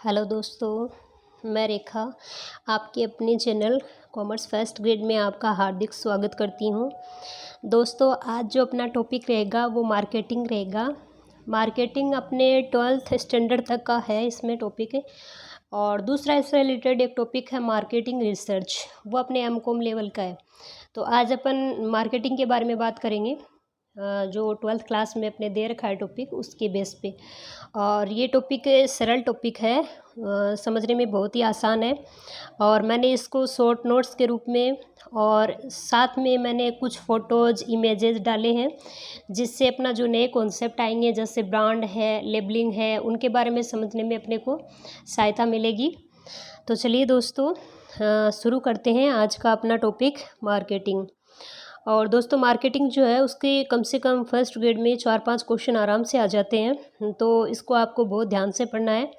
Hello दोस्तों, मैं रेखा आपके अपने चैनल कॉमर्स फर्स्ट ग्रेड में आपका हार्दिक स्वागत करती हूँ। दोस्तों, आज जो अपना टॉपिक रहेगा वो मार्केटिंग रहेगा। मार्केटिंग अपने 12th स्टैंडर्ड तक का है, इसमें टॉपिक है। और दूसरा इससे रिलेटेड एक टॉपिक है मार्केटिंग रिसर्च, वो अपने एमकॉम लेवल का है। तो आज अपन मार्केटिंग के बारे में बात करेंगे, जो 12th क्लास में अपने दे रखा है टॉपिक, उसके बेस पे। और ये टॉपिक सरल टॉपिक है, समझने में बहुत ही आसान है। और मैंने इसको शॉर्ट नोट्स के रूप में और साथ में मैंने कुछ फ़ोटोज़ इमेजेस डाले हैं, जिससे अपना जो नए कॉन्सेप्ट आएंगे, जैसे ब्रांड है, लेबलिंग है, उनके बारे में समझने में अपने को सहायता मिलेगी। तो चलिए दोस्तों, शुरू करते हैं आज का अपना टॉपिक मार्केटिंग। और दोस्तों, मार्केटिंग जो है उसके कम से कम फर्स्ट ग्रेड में 4-5 क्वेश्चन आराम से आ जाते हैं, तो इसको आपको बहुत ध्यान से पढ़ना है।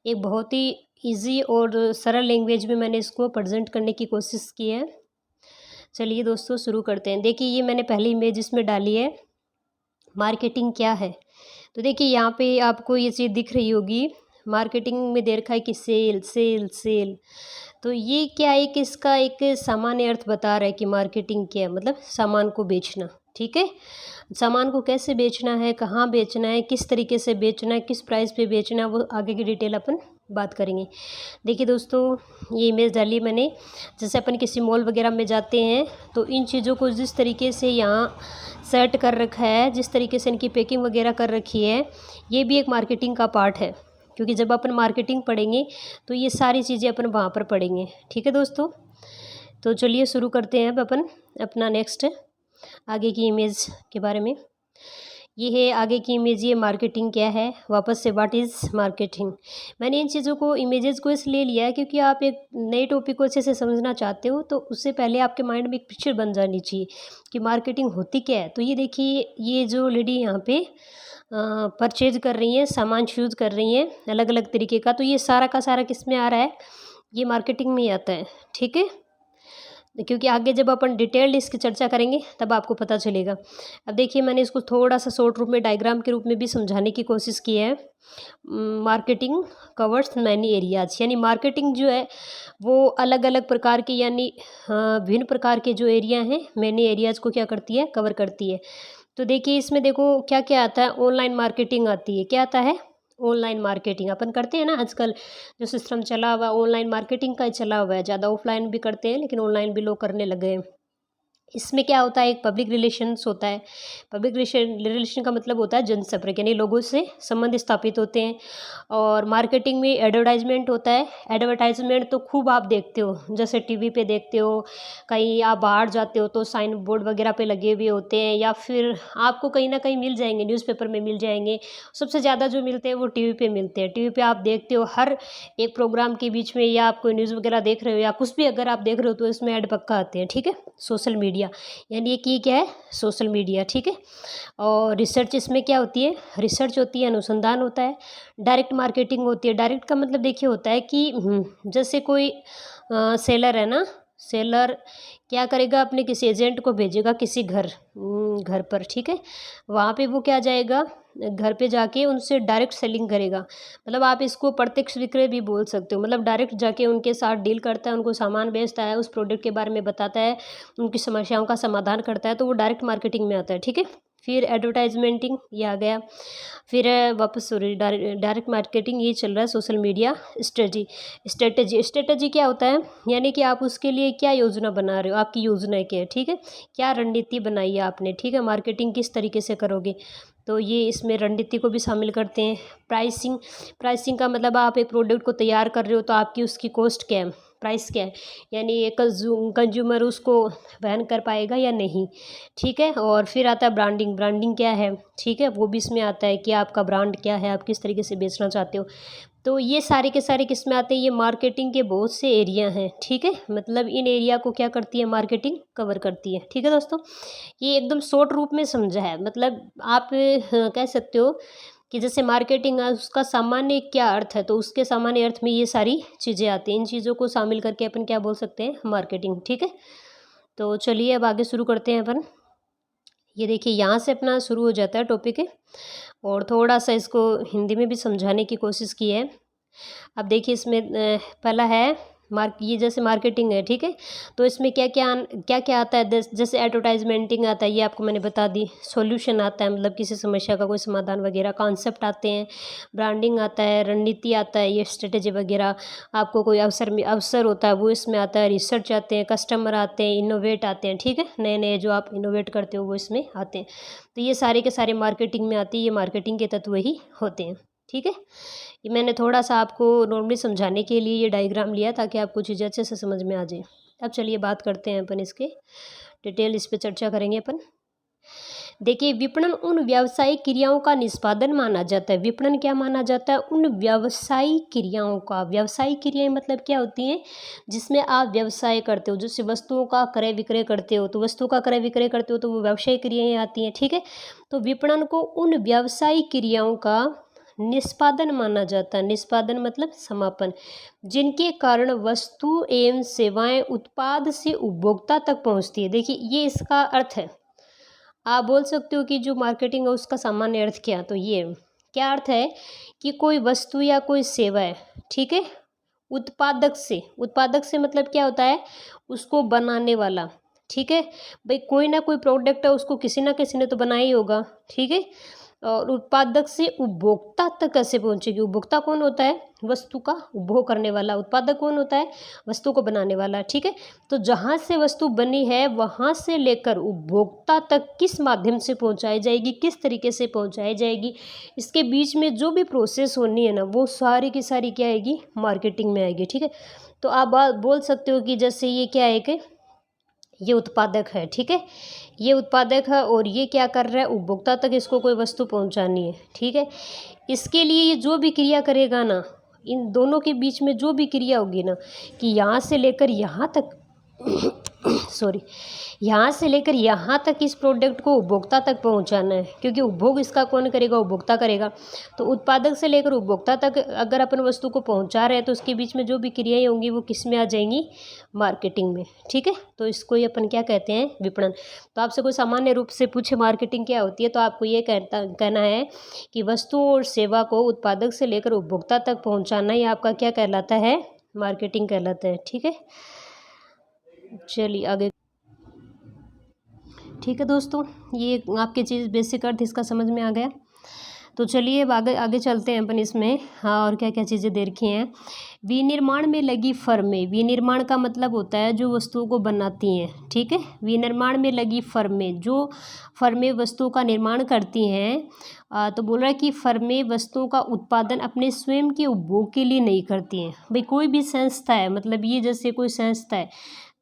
एक बहुत ही इजी और सरल लैंग्वेज में मैंने इसको प्रेजेंट करने की कोशिश की है। चलिए दोस्तों, शुरू करते हैं। देखिए, ये मैंने पहली इमेज इसमें डाली है, मार्केटिंग क्या है। तो देखिए, यहाँ पे आपको ये चीज़ दिख रही होगी, मार्केटिंग में दे रखा है कि सेल सेल सेल। तो ये क्या है कि इसका एक सामान्य अर्थ बता रहा है कि मार्केटिंग क्या है, मतलब सामान को बेचना। ठीक है, सामान को कैसे बेचना है, कहाँ बेचना है, किस तरीके से बेचना है, किस प्राइस पे बेचना है, वो आगे की डिटेल अपन बात करेंगे। देखिए दोस्तों, ये इमेज डाली मैंने। जैसे अपन किसी मॉल वगैरह में जाते हैं तो इन चीज़ों को जिस तरीके से यहाँ सेट कर रखा है, जिस तरीके से इनकी पैकिंग वगैरह कर रखी है, ये भी एक मार्केटिंग का पार्ट है। क्योंकि जब अपन मार्केटिंग पढ़ेंगे तो ये सारी चीज़ें अपन वहाँ पर पढ़ेंगे। ठीक है दोस्तों, तो चलिए शुरू करते हैं अब अपन अपना नेक्स्ट आगे की इमेज के बारे में। ये है आगे की इमेज, ये मार्केटिंग क्या है। वापस से, व्हाट इज़ मार्केटिंग। मैंने इन चीज़ों को, इमेजेस को इसलिए लिया है क्योंकि आप एक नए टॉपिक को अच्छे से समझना चाहते हो, तो उससे पहले आपके माइंड में एक पिक्चर बन जानी चाहिए कि मार्केटिंग होती क्या है। तो ये देखिए, ये जो लेडी यहाँ पे परचेज कर रही हैं, सामान चूज़ कर रही हैं अलग अलग तरीके का, तो ये सारा का सारा किस में आ रहा है, ये मार्केटिंग में ही आता है। ठीक है, क्योंकि आगे जब अपन डिटेल्ड इसकी चर्चा करेंगे तब आपको पता चलेगा। अब देखिए, मैंने इसको थोड़ा सा शॉर्ट रूप में, डायग्राम के रूप में भी समझाने की कोशिश की है। मार्केटिंग कवर्स मैनी एरियाज, यानी मार्केटिंग जो है वो अलग अलग प्रकार के, यानी भिन्न प्रकार के जो एरिया हैं, मैनी एरियाज को क्या करती है, कवर करती है। तो देखिए, इसमें देखो क्या क्या आता है। ऑनलाइन मार्केटिंग आती है। क्या आता है, ऑनलाइन मार्केटिंग अपन करते हैं ना आजकल। जो सिस्टम चला हुआ ऑनलाइन मार्केटिंग का ही चला हुआ है, ज़्यादा ऑफलाइन भी करते हैं लेकिन ऑनलाइन भी लोग करने लगे हैं। इसमें क्या होता है, एक पब्लिक रिलेशंस होता है। पब्लिक रिलेशन का मतलब होता है जनसंपर्क, यानी लोगों से संबंध स्थापित होते हैं। और मार्केटिंग में एडवर्टाइजमेंट होता है। एडवर्टाइजमेंट तो खूब आप देखते हो, जैसे टीवी पे देखते हो, कहीं आप बाहर जाते हो तो साइन बोर्ड वगैरह पे लगे हुए होते हैं, या फिर आपको कहीं ना कहीं मिल जाएंगे, न्यूज़पेपर में मिल जाएंगे। सबसे ज़्यादा जो मिलते हैं वो टीवी पे मिलते हैं। टीवी पे आप देखते हो हर एक प्रोग्राम के बीच में, या आप कोई न्यूज़ वगैरह देख रहे हो या कुछ भी अगर आप देख रहे हो तो इसमें ऐड पक्का आते हैं। ठीक है, सोशल मीडिया, यानी कि क्या है, सोशल मीडिया। ठीक है, और रिसर्च इसमें क्या होती है, रिसर्च होती है, अनुसंधान होता है। डायरेक्ट मार्केटिंग होती है। डायरेक्ट का मतलब देखिए होता है कि जैसे कोई सेलर है ना, सेलर क्या करेगा, अपने किसी एजेंट को भेजेगा किसी घर पर। ठीक है, वहाँ पे वो क्या जाएगा, घर पे जाके उनसे डायरेक्ट सेलिंग करेगा। मतलब आप इसको प्रत्यक्ष विक्रय भी बोल सकते हो। मतलब डायरेक्ट जाके उनके साथ डील करता है, उनको सामान बेचता है, उस प्रोडक्ट के बारे में बताता है, उनकी समस्याओं का समाधान करता है, तो वो डायरेक्ट मार्केटिंग में आता है। ठीक है, फिर एडवर्टाइजमेंटिंग ये आ गया। फिर वापस सॉरी, डायरेक्ट मार्केटिंग ये चल रहा है। सोशल मीडिया स्ट्रेटजी क्या होता है, यानी कि आप उसके लिए क्या योजना बना रहे हो, आपकी योजना क्या है। ठीक है, क्या रणनीति बनाई है आपने। ठीक है, मार्केटिंग किस तरीके से करोगे, तो ये इसमें रणनीति को भी शामिल करते हैं। प्राइसिंग का मतलब आप एक प्रोडक्ट को तैयार कर रहे हो तो आपकी उसकी कॉस्ट क्या है, प्राइस क्या है, यानी एक कंज्यूमर उसको वहन कर पाएगा या नहीं। ठीक है, और फिर आता है ब्रांडिंग क्या है। ठीक है, वो भी इसमें आता है कि आपका ब्रांड क्या है, आप किस तरीके से बेचना चाहते हो। तो ये सारे के सारे किस में आते हैं, ये मार्केटिंग के बहुत से एरिया हैं। ठीक है, मतलब इन एरिया को क्या करती है, मार्केटिंग कवर करती है। ठीक है दोस्तों, ये एकदम शॉर्ट रूप में समझा है। मतलब आप कह सकते हो कि जैसे मार्केटिंग है उसका सामान्य क्या अर्थ है, तो उसके सामान्य अर्थ में ये सारी चीज़ें आती हैं। इन चीज़ों को शामिल करके अपन क्या बोल सकते हैं, मार्केटिंग। ठीक है, तो चलिए अब आगे शुरू करते हैं अपन। ये देखिए, यहाँ से अपना शुरू हो जाता है टॉपिक है, और थोड़ा सा इसको हिंदी में भी समझाने की कोशिश की है। अब देखिए इसमें पहला है ये जैसे मार्केटिंग है, ठीक है। तो इसमें क्या क्या आता है, जैसे एडवर्टाइजमेंटिंग आता है, ये आपको मैंने बता दी। सॉल्यूशन आता है, मतलब किसी समस्या का कोई समाधान वगैरह। कॉन्सेप्ट आते हैं, ब्रांडिंग आता है, रणनीति आता है, ये स्ट्रेटेजी वगैरह। आपको कोई अवसर होता है वो इसमें आता है। रिसर्च आते हैं, कस्टमर आते हैं, इनोवेट आते हैं, ठीक है। नए नए जो आप इनोवेट करते हो वो इसमें आते हैं। तो ये सारे के सारे मार्केटिंग में आती है। ये मार्केटिंग के तत्व ही होते हैं, ठीक है। ये मैंने थोड़ा सा आपको नॉर्मली समझाने के लिए ये डायग्राम लिया ताकि आपको चीज़ें अच्छे से समझ में आ जाए। अब चलिए बात करते हैं अपन इसके डिटेल, इस पे चर्चा करेंगे अपन। देखिए, विपणन उन व्यावसायिक क्रियाओं का निष्पादन माना जाता है। विपणन क्या माना जाता है? उन व्यावसायिक क्रियाओं का। व्यावसायिक क्रियाएं मतलब क्या होती हैं? जिसमें आप व्यवसाय करते हो, जैसे वस्तुओं का क्रय विक्रय करते हो, तो वस्तु का क्रय विक्रय करते हो तो वो व्यावसायिक क्रियाएं आती हैं, ठीक है। तो विपणन को उन व्यावसायिक क्रियाओं का निष्पादन माना जाता है। निष्पादन मतलब समापन, जिनके कारण वस्तु एवं सेवाएं उत्पाद से उपभोक्ता तक पहुंचती है। देखिए, ये इसका अर्थ है। आप बोल सकते हो कि जो मार्केटिंग है उसका सामान्य अर्थ क्या, तो ये क्या अर्थ है कि कोई वस्तु या कोई सेवा है, ठीक है, उत्पादक से मतलब क्या होता है? उसको बनाने वाला, ठीक है। भाई कोई ना कोई प्रोडक्ट है, उसको किसी ना किसी ने तो बनाया ही होगा, ठीक है। और उत्पादक से उपभोक्ता तक कैसे पहुंचेगी? उपभोक्ता कौन होता है? वस्तु का उपभोग करने वाला। उत्पादक कौन होता है? वस्तु को बनाने वाला, ठीक है। तो जहाँ से वस्तु बनी है वहाँ से लेकर उपभोक्ता तक किस माध्यम से पहुँचाई जाएगी, किस तरीके से पहुँचाई जाएगी, इसके बीच में जो भी प्रोसेस होनी है ना, वो सारी की सारी क्या आएगी? मार्केटिंग में आएगी, ठीक है। तो आप बोल सकते हो कि जैसे ये क्या है कि ये उत्पादक है, ठीक है। ये उत्पादक है और ये क्या कर रहा है? उपभोक्ता तक इसको कोई वस्तु पहुंचानी है, ठीक है। इसके लिए ये जो भी क्रिया करेगा ना, इन दोनों के बीच में जो भी क्रिया होगी ना, कि यहाँ से लेकर यहाँ तक सॉरी, यहाँ से लेकर यहाँ तक इस प्रोडक्ट को उपभोक्ता तक पहुँचाना है, क्योंकि उपभोग इसका कौन करेगा? उपभोक्ता करेगा। तो उत्पादक से लेकर उपभोक्ता तक अगर अपन वस्तु को पहुँचा रहे हैं तो उसके बीच में जो भी क्रियाएं होंगी वो किस में आ जाएंगी? मार्केटिंग में, ठीक है। तो इसको ही अपन क्या कहते हैं? विपणन। तो आपसे कोई सामान्य रूप से पूछे मार्केटिंग क्या होती है, तो आपको ये कहना है कि वस्तु और सेवा को उत्पादक से लेकर उपभोक्ता तक पहुँचाना ही आपका क्या कहलाता है? मार्केटिंग कहलाता है, ठीक है। चलिए आगे, ठीक है दोस्तों, ये आपके चीज़ बेसिक अर्थ इसका समझ में आ गया। तो चलिए अब आगे चलते हैं अपन इसमें। हाँ, और क्या क्या चीज़ें दे रखी हैं। विनिर्माण में लगी फर्में। विनिर्माण का मतलब होता है जो वस्तुओं को बनाती हैं, ठीक है। विनिर्माण में लगी फर्में, जो फर्में वस्तुओं का निर्माण करती हैं। तो बोल रहा है कि फर्में वस्तुओं का उत्पादन अपने स्वयं के उपभोग के लिए नहीं करती हैं। भाई कोई भी संस्था है, मतलब ये जैसे कोई संस्था है,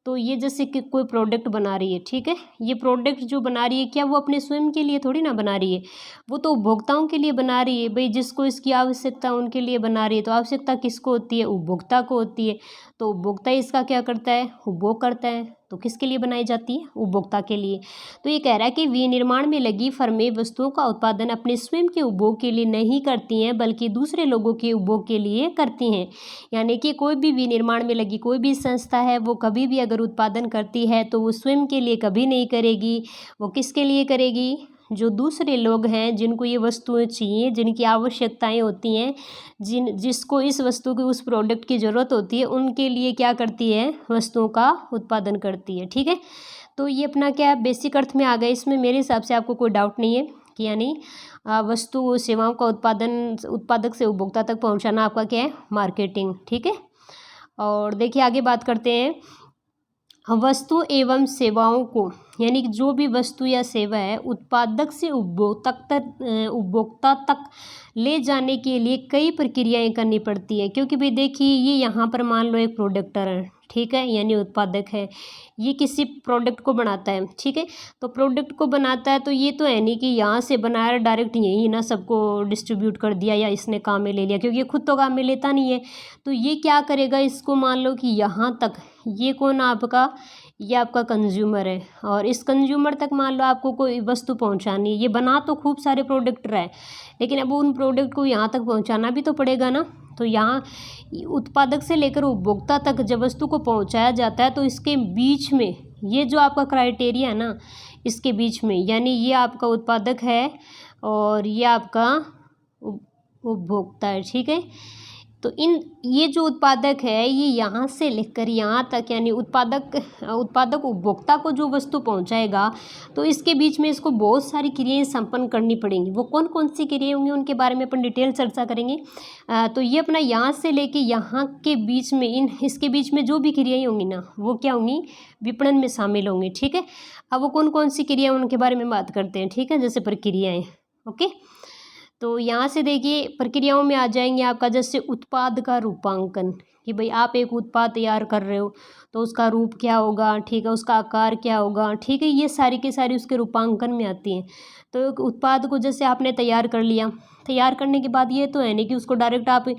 तो ये जैसे कि कोई प्रोडक्ट बना रही है, ठीक है। ये प्रोडक्ट जो बना रही है, क्या वो अपने स्वयं के लिए थोड़ी ना बना रही है, वो तो उपभोक्ताओं के लिए बना रही है। भाई जिसको इसकी आवश्यकता उनके लिए बना रही है। तो आवश्यकता किसको होती है? उपभोक्ता को होती है। तो उपभोक्ता इसका क्या करता है? उपभोग करता है। तो किसके लिए बनाई जाती है? उपभोक्ता के लिए। तो ये कह रहा है कि विनिर्माण में लगी फर्में वस्तुओं का उत्पादन अपने स्वयं के उपभोग के लिए नहीं करती हैं, बल्कि दूसरे लोगों के उपभोग के लिए करती हैं। यानी कि कोई भी विनिर्माण में लगी कोई भी संस्था है, वो कभी भी अगर उत्पादन करती है तो वो स्वयं के लिए कभी नहीं करेगी। वो किसके लिए करेगी? जो दूसरे लोग हैं, जिनको ये वस्तुएं चाहिए, जिनकी आवश्यकताएं होती हैं, जिसको इस वस्तु की, उस प्रोडक्ट की ज़रूरत होती है, उनके लिए क्या करती है? वस्तुओं का उत्पादन करती है, ठीक है। तो ये अपना क्या बेसिक अर्थ में आ गया। इसमें मेरे हिसाब से आपको कोई डाउट नहीं है कि यानी वस्तु सेवाओं का उत्पादक से उपभोक्ता तक पहुंचाना आपका क्या है? मार्केटिंग, ठीक है। और देखिए आगे बात करते हैं। वस्तु एवं सेवाओं को, यानी कि जो भी वस्तु या सेवा है, उत्पादक से उपभोक्ता तक ले जाने के लिए कई प्रक्रियाएं करनी पड़ती है। क्योंकि भाई देखिए, ये यहाँ पर मान लो एक प्रोडक्टर है, ठीक है, यानी उत्पादक है, ये किसी प्रोडक्ट को बनाता है, ठीक है। तो प्रोडक्ट को बनाता है तो ये तो है नहीं कि यहाँ से बनाया डायरेक्ट यही ना सबको डिस्ट्रीब्यूट कर दिया या इसने काम में ले लिया, क्योंकि ये खुद तो काम में लेता नहीं है। तो ये क्या करेगा? इसको मान लो कि यहाँ तक, ये कौन आपका? ये आपका कंज्यूमर है, और इस कंज्यूमर तक मान लो आपको कोई वस्तु पहुंचानी है। ये बना तो खूब सारे प्रोडक्ट रहा है, लेकिन अब उन प्रोडक्ट को यहाँ तक पहुंचाना भी तो पड़ेगा ना। तो यहाँ उत्पादक से लेकर उपभोक्ता तक जब वस्तु को पहुंचाया जाता है, तो इसके बीच में ये जो आपका क्राइटेरिया है ना, इसके बीच में, यानी ये आपका उत्पादक है और ये आपका उपभोक्ता है, ठीक है। तो ये जो उत्पादक है ये यहाँ से लेकर यहाँ तक, यानी उत्पादक उपभोक्ता को जो वस्तु पहुँचाएगा, तो इसके बीच में इसको बहुत सारी क्रियाएं संपन्न करनी पड़ेंगी। वो कौन कौन सी क्रियाएं होंगी उनके बारे में अपन डिटेल चर्चा करेंगे। तो ये अपना यहाँ से लेके यहाँ के बीच में इसके बीच में जो भी क्रियाएं होंगी ना, वो क्या होंगी, विपणन में शामिल होंगी। ठीक है, अब वो कौन कौन सी क्रिया उनके बारे में बात करते हैं। ठीक है, जैसे प्रक्रियाएं। ओके, तो यहाँ से देखिए प्रक्रियाओं में आ जाएंगे आपका, जैसे उत्पाद का रूपांकन, कि भाई आप एक उत्पाद तैयार कर रहे हो तो उसका रूप क्या होगा, ठीक है, उसका आकार क्या होगा, ठीक है, ये सारी की सारी उसके रूपांकन में आती हैं। तो एक उत्पाद को जैसे आपने तैयार कर लिया, तैयार करने के बाद ये तो है नहीं कि उसको डायरेक्ट आप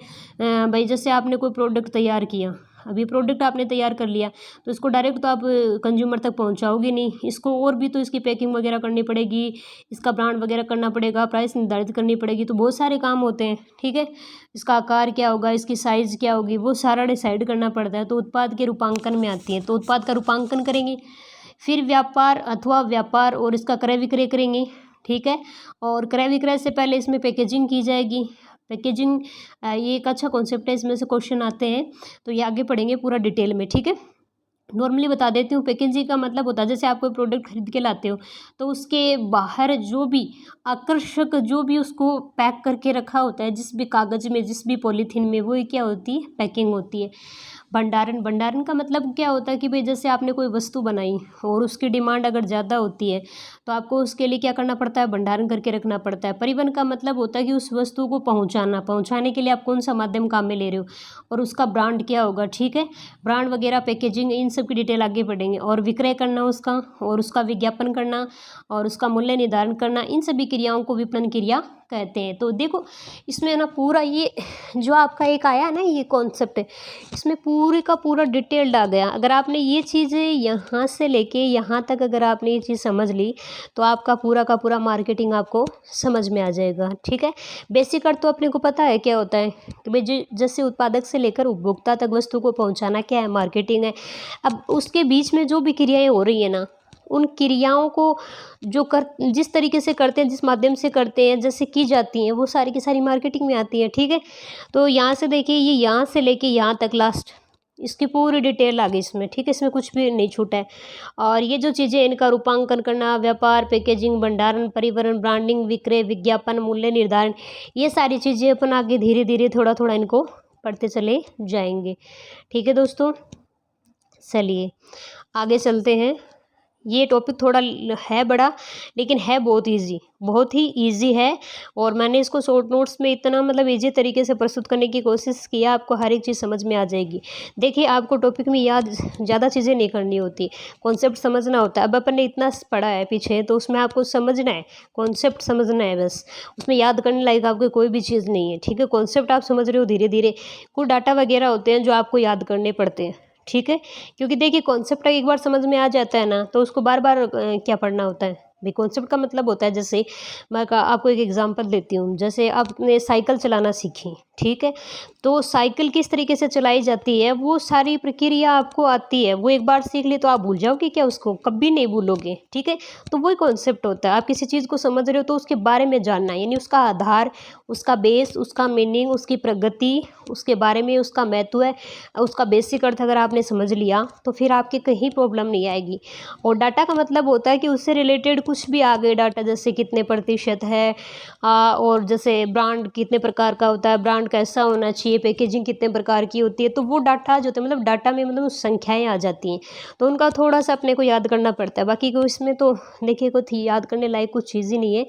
भाई जैसे आपने कोई प्रोडक्ट तैयार किया, अभी प्रोडक्ट आपने तैयार कर लिया तो इसको डायरेक्ट तो आप कंज्यूमर तक पहुंचाओगे नहीं, इसको और भी तो इसकी पैकिंग वगैरह करनी पड़ेगी, इसका ब्रांड वगैरह करना पड़ेगा, प्राइस निर्धारित करनी पड़ेगी, तो बहुत सारे काम होते हैं। ठीक है, इसका आकार क्या होगा, इसकी साइज़ क्या होगी, वो सारा डिसाइड करना पड़ता है। तो उत्पाद के रूपांकन में आती है। तो उत्पाद का रूपांकन करेंगे, फिर व्यापार और इसका क्रय विक्रय करेंगे। ठीक है, और क्रय विक्रय से पहले इसमें पैकेजिंग की जाएगी। पैकेजिंग ये एक अच्छा कॉन्सेप्ट है, इसमें से क्वेश्चन आते हैं, तो ये आगे पढ़ेंगे पूरा डिटेल में। ठीक है, नॉर्मली बता देती हूँ। पैकेजिंग का मतलब होता है जैसे आप कोई प्रोडक्ट खरीद के लाते हो तो उसके बाहर जो भी आकर्षक, जो भी उसको पैक करके रखा होता है, जिस भी कागज़ में, जिस भी पॉलीथीन में, वो क्या होती है, पैकिंग होती है। भंडारण का मतलब क्या होता है कि भाई जैसे आपने कोई वस्तु बनाई और उसकी डिमांड अगर ज़्यादा होती है तो आपको उसके लिए क्या करना पड़ता है, भंडारण करके रखना पड़ता है। परिवहन का मतलब होता है कि उस वस्तु को पहुंचाने के लिए आप कौन सा माध्यम काम में ले रहे हो और उसका ब्रांड क्या होगा। ठीक है, ब्रांड वगैरह, पैकेजिंग, इन सब की डिटेल आगे पढ़ेंगे। और विक्रय करना उसका, और उसका विज्ञापन करना, और उसका मूल्य निर्धारण करना, इन सभी क्रियाओं को विपणन क्रिया कहते हैं। तो देखो इसमें ना पूरा ये जो आपका एक आया ना, ये कॉन्सेप्ट है, इसमें पूरे का पूरा डिटेल्ड आ गया। अगर आपने ये चीज़ें यहाँ से लेके यहाँ तक अगर आपने ये चीज़ समझ ली तो आपका पूरा का पूरा मार्केटिंग आपको समझ में आ जाएगा। ठीक है, बेसिक अर्थ तो अपने को पता है क्या होता है कि भाई जैसे उत्पादक से लेकर उपभोक्ता तक वस्तु को पहुँचाना क्या है, मार्केटिंग है। अब उसके बीच में जो भी क्रियाएँ हो रही है ना, उन क्रियाओं को जिस तरीके से करते हैं, जिस माध्यम से करते हैं, जैसे की जाती हैं, वो सारी की सारी मार्केटिंग में आती है। ठीक है, तो यहाँ से देखिए, ये यहाँ से लेके यहाँ तक लास्ट, इसकी पूरी डिटेल आ गई इसमें। ठीक है, इसमें कुछ भी नहीं छूटा है। और ये जो चीज़ें, इनका रूपांकन करना, व्यापार, पैकेजिंग, भंडारण, परिवहन, ब्रांडिंग, विक्रय, विज्ञापन, मूल्य निर्धारण, ये सारी चीज़ें अपन आगे धीरे धीरे थोड़ा थोड़ा इनको पढ़ते चले जाएंगे। ठीक है दोस्तों, चलिए आगे चलते हैं। ये टॉपिक थोड़ा है बड़ा, लेकिन है बहुत इजी, बहुत ही इजी है। और मैंने इसको शॉर्ट नोट्स में इतना मतलब इजी तरीके से प्रस्तुत करने की कोशिश किया, आपको हर एक चीज़ समझ में आ जाएगी। देखिए, आपको टॉपिक में याद ज़्यादा चीज़ें नहीं करनी होती, कॉन्सेप्ट समझना होता है। अब अपन ने इतना पढ़ा है पीछे, तो उसमें आपको समझना है, कॉन्सेप्ट समझना है बस। उसमें याद करने लायक आपको कोई भी चीज़ नहीं है। ठीक है, कॉन्सेप्ट आप समझ रहे हो धीरे धीरे, कुछ डाटा वगैरह होते हैं जो आपको याद करने पड़ते हैं। ठीक है, क्योंकि देखिए कॉन्सेप्ट एक बार समझ में आ जाता है ना, तो उसको बार बार क्या पढ़ना होता है भाई। कॉन्सेप्ट का मतलब होता है, जैसे मैं आपको एक एग्जांपल देती हूँ। जैसे आपने साइकिल चलाना सीखी, ठीक है, तो साइकिल किस तरीके से चलाई जाती है, वो सारी प्रक्रिया आपको आती है। वो एक बार सीख ली तो आप भूल जाओगे क्या, उसको कभी नहीं भूलोगे। ठीक है, तो वही कॉन्सेप्ट होता है। आप किसी चीज़ को समझ रहे हो तो उसके बारे में जानना, यानी उसका आधार, उसका बेस, उसका मीनिंग, उसकी प्रगति, उसके बारे में उसका महत्व है, उसका बेसिक अर्थ अगर आपने समझ लिया तो फिर आपके कहीं प्रॉब्लम नहीं आएगी। और डाटा का मतलब होता है कि उससे रिलेटेड कुछ भी आ गए डाटा, जैसे कितने प्रतिशत है, और जैसे ब्रांड कितने प्रकार का होता है, ब्रांड कैसा होना चाहिए, पैकेजिंग कितने प्रकार की होती है, तो वो डाटा जो होता है, मतलब डाटा में मतलब संख्याएं आ जाती हैं, तो उनका थोड़ा सा अपने को याद करना पड़ता है। बाकी को इसमें तो देखिए कुछ याद करने लायक कुछ चीज़ ही नहीं है,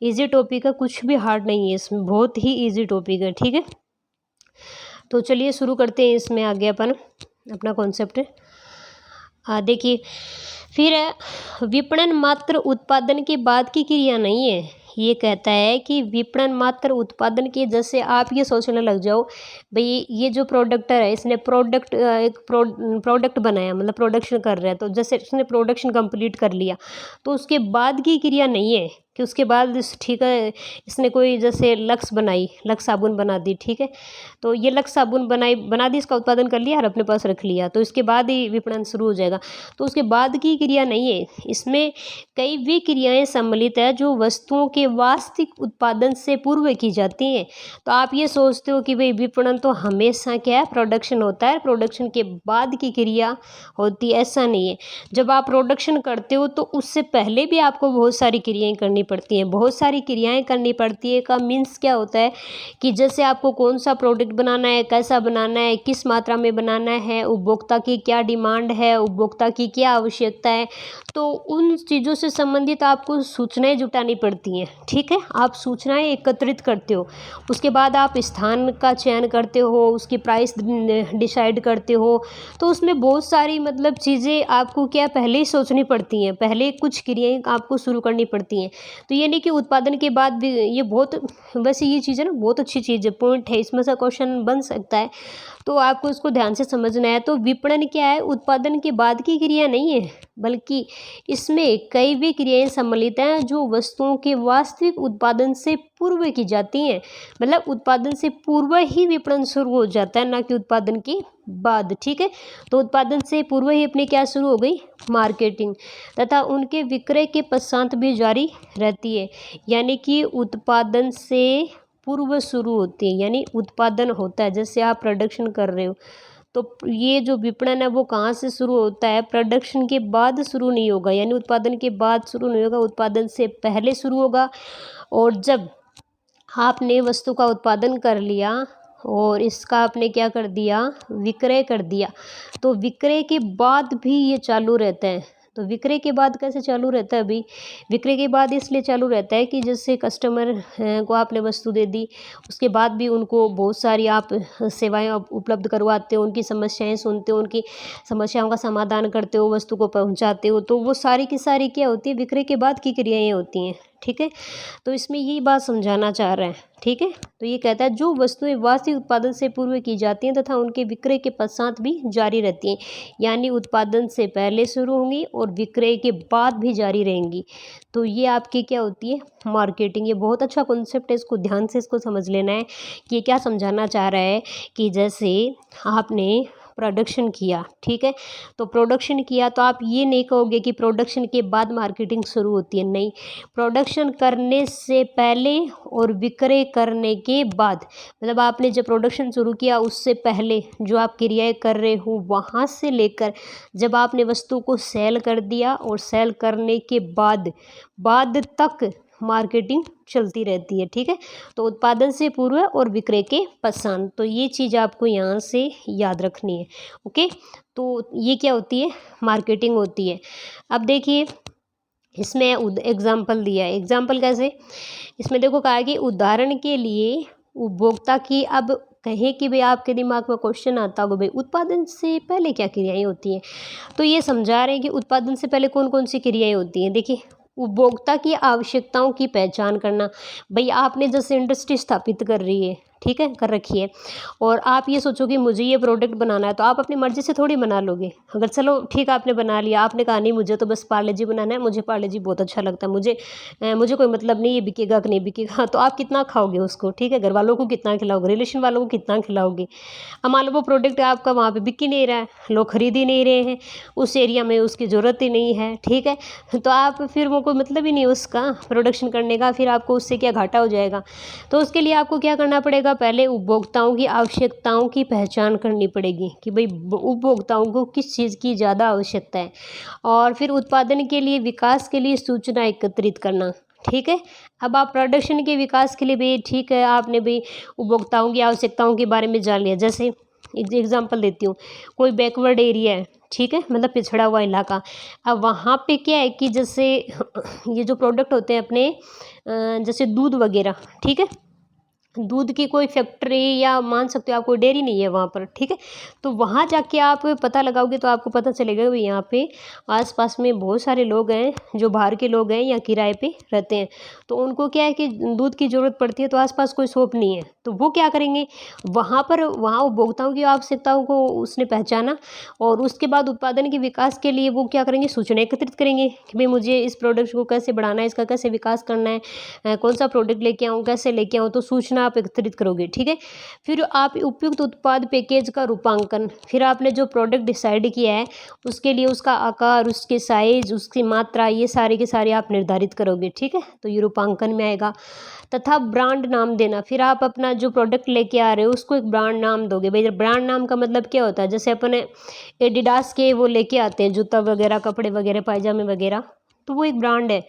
ईजी टॉपिक है, कुछ भी हार्ड नहीं है इसमें, बहुत ही ईजी टॉपिक है। ठीक है, तो चलिए शुरू करते हैं इसमें आगे अपन अपना कॉन्सेप्ट। देखिए, फिर विपणन मात्र उत्पादन के बाद की क्रिया नहीं है। ये कहता है कि विपणन मात्र उत्पादन के, जैसे आप ये सोचने लग जाओ भाई ये जो प्रोडक्टर है, इसने एक प्रोडक्ट बनाया, मतलब प्रोडक्शन कर रहा है, तो जैसे इसने प्रोडक्शन कंप्लीट कर लिया तो उसके बाद की क्रिया नहीं है, कि उसके बाद ठीक है इसने कोई जैसे लक्स बनाई, लक्स साबुन बना दी, ठीक है, तो ये लक्स साबुन बना दी, इसका उत्पादन कर लिया और अपने पास रख लिया, तो इसके बाद ही विपणन शुरू हो जाएगा। तो उसके बाद की क्रिया नहीं है, इसमें कई वे क्रियाएं सम्मिलित है जो वस्तुओं के वास्तविक उत्पादन से पूर्व की जाती हैं। तो आप ये सोचते हो कि भाई विपणन तो हमेशा क्या है, प्रोडक्शन होता है, प्रोडक्शन के बाद की क्रिया होती है, ऐसा नहीं है। जब आप प्रोडक्शन करते हो तो उससे पहले भी आपको बहुत सारी क्रियाएं करनी पड़ती हैं, बहुत सारी क्रियाएं करनी पड़ती है का मीन्स क्या होता है कि जैसे आपको कौन सा प्रोडक्ट बनाना है, कैसा बनाना है, किस मात्रा में बनाना है, उपभोक्ता की क्या डिमांड है, उपभोक्ता की क्या आवश्यकता है, तो उन चीज़ों से संबंधित आपको सूचनाएं जुटानी पड़ती हैं, ठीक है। आप सूचनाएं एकत्रित करते हो, उसके बाद आप स्थान का चयन करते हो, उसकी प्राइस डिसाइड करते हो, तो उसमें बहुत सारी मतलब चीज़ें आपको क्या पहले ही सोचनी पड़ती हैं, पहले कुछ क्रियाएं आपको शुरू करनी पड़ती हैं। तो ये नहीं कि उत्पादन के बाद भी ये बहुत, वैसे ये चीज़ है ना बहुत अच्छी चीज़ है, पॉइंट है, इसमें से क्वेश्चन बन सकता है, तो आपको इसको ध्यान से समझना है। तो विपणन क्या है, उत्पादन के बाद की क्रिया नहीं है, बल्कि इसमें कई भी क्रियाएं सम्मिलित हैं जो वस्तुओं के वास्तविक उत्पादन से पूर्व की जाती हैं। मतलब उत्पादन से पूर्व ही विपणन शुरू हो जाता है, ना कि उत्पादन के बाद, ठीक है। तो उत्पादन से पूर्व ही अपनी क्या शुरू हो गई, मार्केटिंग, तथा उनके विक्रय के पश्चात भी जारी रहती है। यानी कि उत्पादन से पूर्व शुरू होती है, यानी उत्पादन होता है, जैसे आप प्रोडक्शन कर रहे हो, तो ये जो विपणन है वो कहाँ से शुरू होता है, प्रोडक्शन के बाद शुरू नहीं होगा, यानी उत्पादन के बाद शुरू नहीं होगा, उत्पादन से पहले शुरू होगा। और जब आपने वस्तु का उत्पादन कर लिया और इसका आपने क्या कर दिया, विक्रय कर दिया, तो विक्रय के बाद भी ये चालू रहता है। तो विक्रय के बाद कैसे चालू रहता है अभी, विक्रय के बाद इसलिए चालू रहता है कि जैसे कस्टमर को आपने वस्तु दे दी, उसके बाद भी उनको बहुत सारी आप सेवाएं उपलब्ध करवाते हो, उनकी समस्याएं सुनते हो, उनकी समस्याओं का समाधान करते हो, वस्तु को पहुंचाते हो, तो वो सारी की सारी क्या होती है, विक्रय के बाद की क्रियाएं होती हैं, ठीक है। तो इसमें यही बात समझाना चाह रहे हैं, ठीक है। तो ये कहता है जो वस्तुएं वास्तविक उत्पादन से पूर्व की जाती हैं तथा उनके विक्रय के पश्चात भी जारी रहती हैं, यानी उत्पादन से पहले शुरू होंगी और विक्रय के बाद भी जारी रहेंगी। तो ये आपकी क्या होती है, मार्केटिंग। ये बहुत अच्छा कॉन्सेप्ट है, इसको ध्यान से इसको समझ लेना है कि ये क्या समझाना चाह रहा है कि जैसे आपने प्रोडक्शन किया, ठीक है, तो प्रोडक्शन किया तो आप ये नहीं कहोगे कि प्रोडक्शन के बाद मार्केटिंग शुरू होती है, नहीं, प्रोडक्शन करने से पहले और विक्रय करने के बाद, मतलब आपने जब प्रोडक्शन शुरू किया उससे पहले जो आप क्रियाएं कर रहे हो वहाँ से लेकर जब आपने वस्तु को सेल कर दिया और सेल करने के बाद तक मार्केटिंग चलती रहती है, ठीक है। तो उत्पादन से पूर्व और विक्रय के पश्चात, तो ये चीज़ आपको यहाँ से याद रखनी है, ओके। तो ये क्या होती है, मार्केटिंग होती है। अब देखिए इसमें एग्जाम्पल दिया है, एग्जाम्पल कैसे, इसमें देखो कहा है कि उदाहरण के लिए उपभोक्ता की, अब कहें कि भाई आपके दिमाग में क्वेश्चन आता होगा भाई उत्पादन से पहले क्या क्रियाएं होती हैं, तो ये समझा रहे हैं कि उत्पादन से पहले कौन कौन सी क्रियाएं होती हैं। देखिए उपभोक्ता की आवश्यकताओं की पहचान करना, भाई आपने जैसे इंडस्ट्री स्थापित कर रही है, ठीक है, कर रखी है, और आप ये सोचो कि मुझे ये प्रोडक्ट बनाना है, तो आप अपनी मर्ज़ी से थोड़ी बना लोगे। अगर चलो ठीक आपने बना लिया, आपने कहा नहीं मुझे तो बस पार्ले जी बनाना है, मुझे पार्ले जी बहुत अच्छा लगता है, मुझे कोई मतलब नहीं ये बिकेगा कि नहीं बिकेगा, तो आप कितना खाओगे उसको, ठीक है, घर वालों को कितना खिलाओगे, रिलेशन वालों को कितना खिलाओगे। अब मान लो वो प्रोडक्ट आपका वहाँ पे बिक ही नहीं रहा है, लोग खरीद ही नहीं रहे हैं, उस एरिया में उसकी ज़रूरत ही नहीं है, ठीक है, तो आप फिर वो कोई मतलब ही नहीं उसका प्रोडक्शन करने का, फिर आपको उससे क्या घाटा हो जाएगा। तो उसके लिए आपको क्या करना पड़ेगा, पहले उपभोक्ताओं की आवश्यकताओं की पहचान करनी पड़ेगी कि भाई उपभोक्ताओं को किस चीज़ की ज़्यादा आवश्यकता है, और फिर उत्पादन के लिए विकास के लिए सूचना एकत्रित करना, ठीक है। अब आप प्रोडक्शन के विकास के लिए भी ठीक है, आपने भी उपभोक्ताओं की आवश्यकताओं के बारे में जान लिया। जैसे एग्जांपल देती हूँ, कोई बैकवर्ड एरिया है, ठीक है, मतलब पिछड़ा हुआ इलाका, अब वहाँ पे क्या है कि जैसे ये जो प्रोडक्ट होते हैं अपने जैसे दूध वगैरह, ठीक है, दूध की कोई फैक्ट्री या मान सकते हो आप कोई डेयरी नहीं है वहाँ पर, ठीक है। तो वहाँ जाके आप पता लगाओगे तो आपको पता चलेगा भाई यहाँ पे आसपास में बहुत सारे लोग हैं जो बाहर के लोग हैं या किराए पे रहते हैं। तो उनको क्या है कि दूध की ज़रूरत पड़ती है, तो आसपास कोई शॉप नहीं है, तो वो क्या करेंगे, वहाँ उपभोक्ताओं की आवश्यकताओं को उसने पहचाना और उसके बाद उत्पादन के विकास के लिए वो क्या करेंगे, सूचना एकत्रित करेंगे कि भाई मुझे इस प्रोडक्ट को कैसे बढ़ाना है, इसका कैसे विकास करना है, कौन सा प्रोडक्ट लेके आऊँ, कैसे लेके आऊँ, तो सूचना आप एकत्रित करोगे, ठीक है। फिर आप उपयुक्त उत्पाद पैकेज का रूपांकन, फिर आपने जो प्रोडक्ट डिसाइड किया है उसके लिए उसका आकार, उसके साइज, उसकी मात्रा, ये सारे के सारे आप निर्धारित करोगे, ठीक है। तो ये रूपांकन में आएगा। तथा ब्रांड नाम देना, फिर आप अपना जो प्रोडक्ट लेके आ रहे हो उसको एक ब्रांड नाम दोगे। भाई ब्रांड नाम का मतलब क्या होता है, जैसे अपने एडिडास के वो लेके आते हैं जूता वगैरह, कपड़े वगैरह, पायजामे वगैरह, तो वो एक ब्रांड है,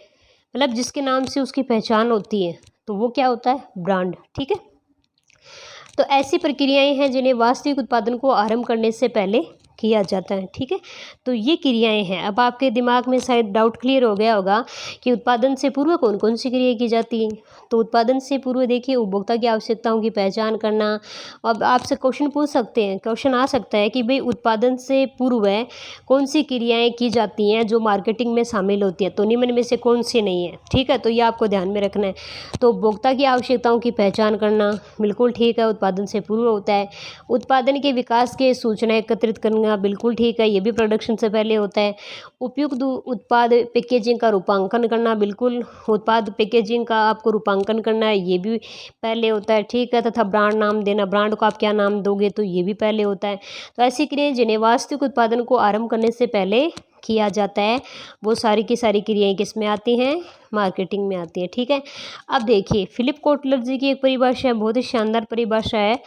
मतलब जिसके नाम से उसकी पहचान होती है, तो वो क्या होता है, ब्रांड, ठीक है। तो ऐसी प्रक्रियाएं हैं जिन्हें वास्तविक उत्पादन को आरंभ करने से पहले किया जाता है, ठीक है। तो ये क्रियाएं हैं। अब आपके दिमाग में शायद डाउट क्लियर हो गया होगा कि उत्पादन से पूर्व कौन कौन सी क्रियाएं की जाती हैं। तो उत्पादन से पूर्व देखिए, उपभोक्ता की आवश्यकताओं की पहचान करना। अब आपसे क्वेश्चन पूछ सकते हैं, क्वेश्चन आ सकता है कि भाई उत्पादन से पूर्व कौन सी क्रियाएं की जाती हैं जो मार्केटिंग में शामिल होती है, तो निम्न में से कौन सी नहीं है, ठीक है। तो ये आपको ध्यान में रखना है। तो उपभोक्ता की आवश्यकताओं की पहचान करना बिल्कुल ठीक है, उत्पादन से पूर्व होता है। उत्पादन के विकास के सूचना एकत्रित करना बिल्कुल ठीक है, ये भी प्रोडक्शन से पहले होता है। उपयुक्त उत्पाद पैकेजिंग का रूपांकन करना, बिल्कुल उत्पाद पैकेजिंग का आपको रूपांकन करना है, ये भी पहले होता है, ठीक है। तथा ब्रांड नाम देना, ब्रांड को आप क्या नाम दोगे, तो ये भी पहले होता है। तो ऐसी क्रियाएं जिन्हें वास्तविक उत्पादन को आरंभ करने से पहले किया जाता है, वो सारी की सारी क्रियाएं किस में आती हैं, मार्केटिंग में आती है, ठीक है। अब देखिए, फिलिप कोटलर जी की एक परिभाषा है, बहुत ही शानदार परिभाषा है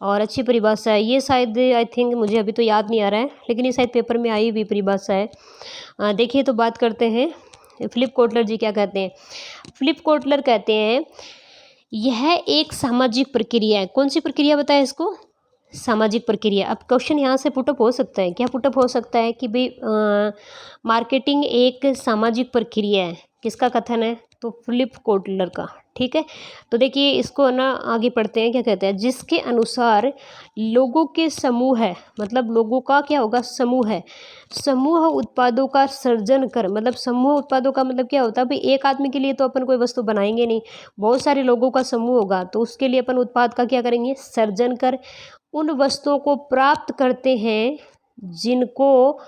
और अच्छी परिभाषा है। ये शायद आई थिंक, मुझे अभी तो याद नहीं आ रहा है, लेकिन ये शायद पेपर में आई हुई परिभाषा है। देखिए, तो बात करते हैं फिलिप कोटलर जी क्या कहते हैं। फिलिप कोटलर कहते हैं, यह एक सामाजिक प्रक्रिया है। कौन सी प्रक्रिया बताए इसको, सामाजिक प्रक्रिया। अब क्वेश्चन यहाँ से पुटअप हो सकता है, क्या पुटअप हो सकता है कि भाई मार्केटिंग एक सामाजिक प्रक्रिया है, किसका कथन है, तो फिलिप कोटलर का, ठीक है। तो देखिए इसको ना आगे पढ़ते हैं, क्या कहते हैं, जिसके अनुसार लोगों के समूह है, मतलब लोगों का क्या होगा, समूह है, समूह उत्पादों का सर्जन कर, मतलब समूह उत्पादों का मतलब क्या होता है, भाई एक आदमी के लिए तो अपन कोई वस्तु बनाएंगे नहीं, बहुत सारे लोगों का समूह होगा, तो उसके लिए अपन उत्पाद का क्या करेंगे, सर्जन कर उन वस्तुओं को प्राप्त करते हैं जिनको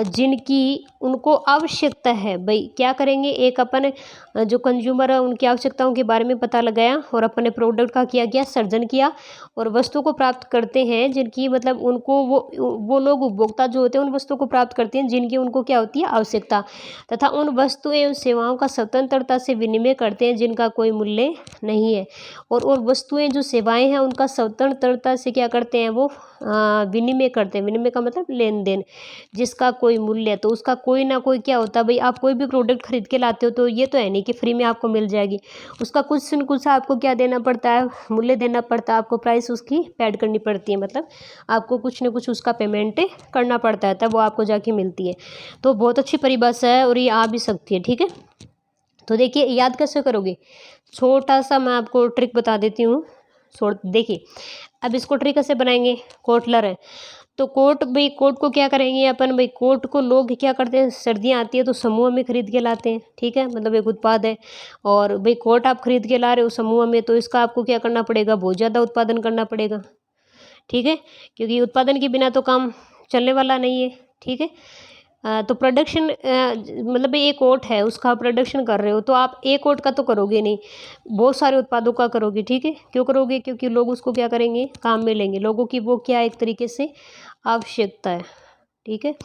जिनकी उनको आवश्यकता है। भाई क्या करेंगे, एक अपन जो कंज्यूमर है उनकी आवश्यकताओं के बारे में पता लगाया और अपने प्रोडक्ट का किया गया सर्जन किया और वस्तु को प्राप्त करते हैं जिनकी, मतलब उनको वो लोग उपभोक्ता जो होते हैं उन वस्तुओं को प्राप्त करते हैं जिनकी उनको क्या होती है, आवश्यकता, तथा उन वस्तु एवं सेवाओं का स्वतंत्रता से विनिमय करते हैं जिनका कोई मूल्य नहीं है। और वस्तुएं जो सेवाएं हैं उनका स्वतंत्रता से क्या करते हैं, वो विनिमय करते हैं। विनिमय का मतलब लेन देन, जिसका कोई मूल्य है, तो उसका कोई ना कोई क्या होता है, भाई आप कोई भी प्रोडक्ट खरीद के लाते हो तो ये तो है नहीं कि फ्री में आपको मिल जाएगी, उसका कुछ न कुछ आपको क्या देना पड़ता है, मूल्य देना पड़ता है, आपको प्राइस उसकी पेड करनी पड़ती है, मतलब आपको कुछ न कुछ उसका पेमेंट करना पड़ता है, तब वो आपको जाके मिलती है। तो बहुत अच्छी परिभाषा है और ये आ भी सकती है, ठीक है। तो देखिए याद कैसे करोगे, छोटा सा मैं आपको ट्रिक बता देती हूँ। देखिए अब इसको ट्रिक कैसे बनाएंगे, कोटलर है तो कोट, भाई कोट को क्या करेंगे अपन, भाई कोट को लोग क्या करते हैं, सर्दियाँ आती है तो समूह में खरीद के लाते हैं, ठीक है, मतलब एक उत्पाद है और भाई कोट आप खरीद के ला रहे हो समूह में, तो इसका आपको क्या करना पड़ेगा, बहुत ज़्यादा उत्पादन करना पड़ेगा, ठीक है, क्योंकि उत्पादन के बिना तो काम चलने वाला नहीं है, ठीक है। तो प्रोडक्शन मतलब एक कोट है उसका प्रोडक्शन कर रहे हो तो आप एक कोट का तो करोगे नहीं, बहुत सारे उत्पादों का करोगे, ठीक है। क्यों करोगे, क्योंकि लोग उसको क्या करेंगे, काम में लेंगे, लोगों की वो क्या एक तरीके से आवश्यकता है, ठीक है।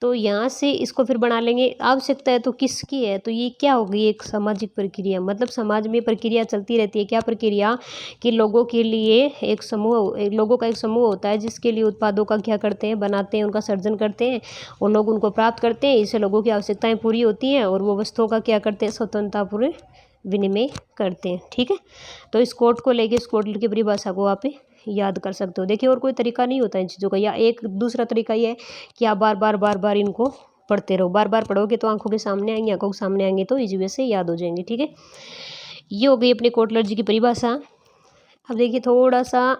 तो यहाँ से इसको फिर बना लेंगे, आवश्यकता है तो किसकी है, तो ये क्या होगी, एक सामाजिक प्रक्रिया, मतलब समाज में प्रक्रिया चलती रहती है, क्या प्रक्रिया, कि लोगों के लिए एक समूह, लोगों का एक समूह होता है जिसके लिए उत्पादों का क्या करते हैं, बनाते हैं, उनका सर्जन करते हैं और लोग उनको प्राप्त करते हैं, इससे लोगों की आवश्यकताएं पूरी होती हैं और वो वस्तुओं का क्या करते हैं, स्वतंत्रता पूरे विनिमय करते हैं, ठीक है। तो इस कोट को लेके इस कोट की परिभाषा को आप याद कर सकते हो। देखिए और कोई तरीका नहीं होता इन चीज़ों का, या एक दूसरा तरीका ये है कि आप बार बार इनको पढ़ते रहो, बार बार पढ़ोगे तो आंखों के सामने आएंगे, आंखों के सामने आएंगे तो इजी वे से याद हो जाएंगे, ठीक है। ये हो गई अपनी कोटलर जी की परिभाषा। अब देखिए थोड़ा सा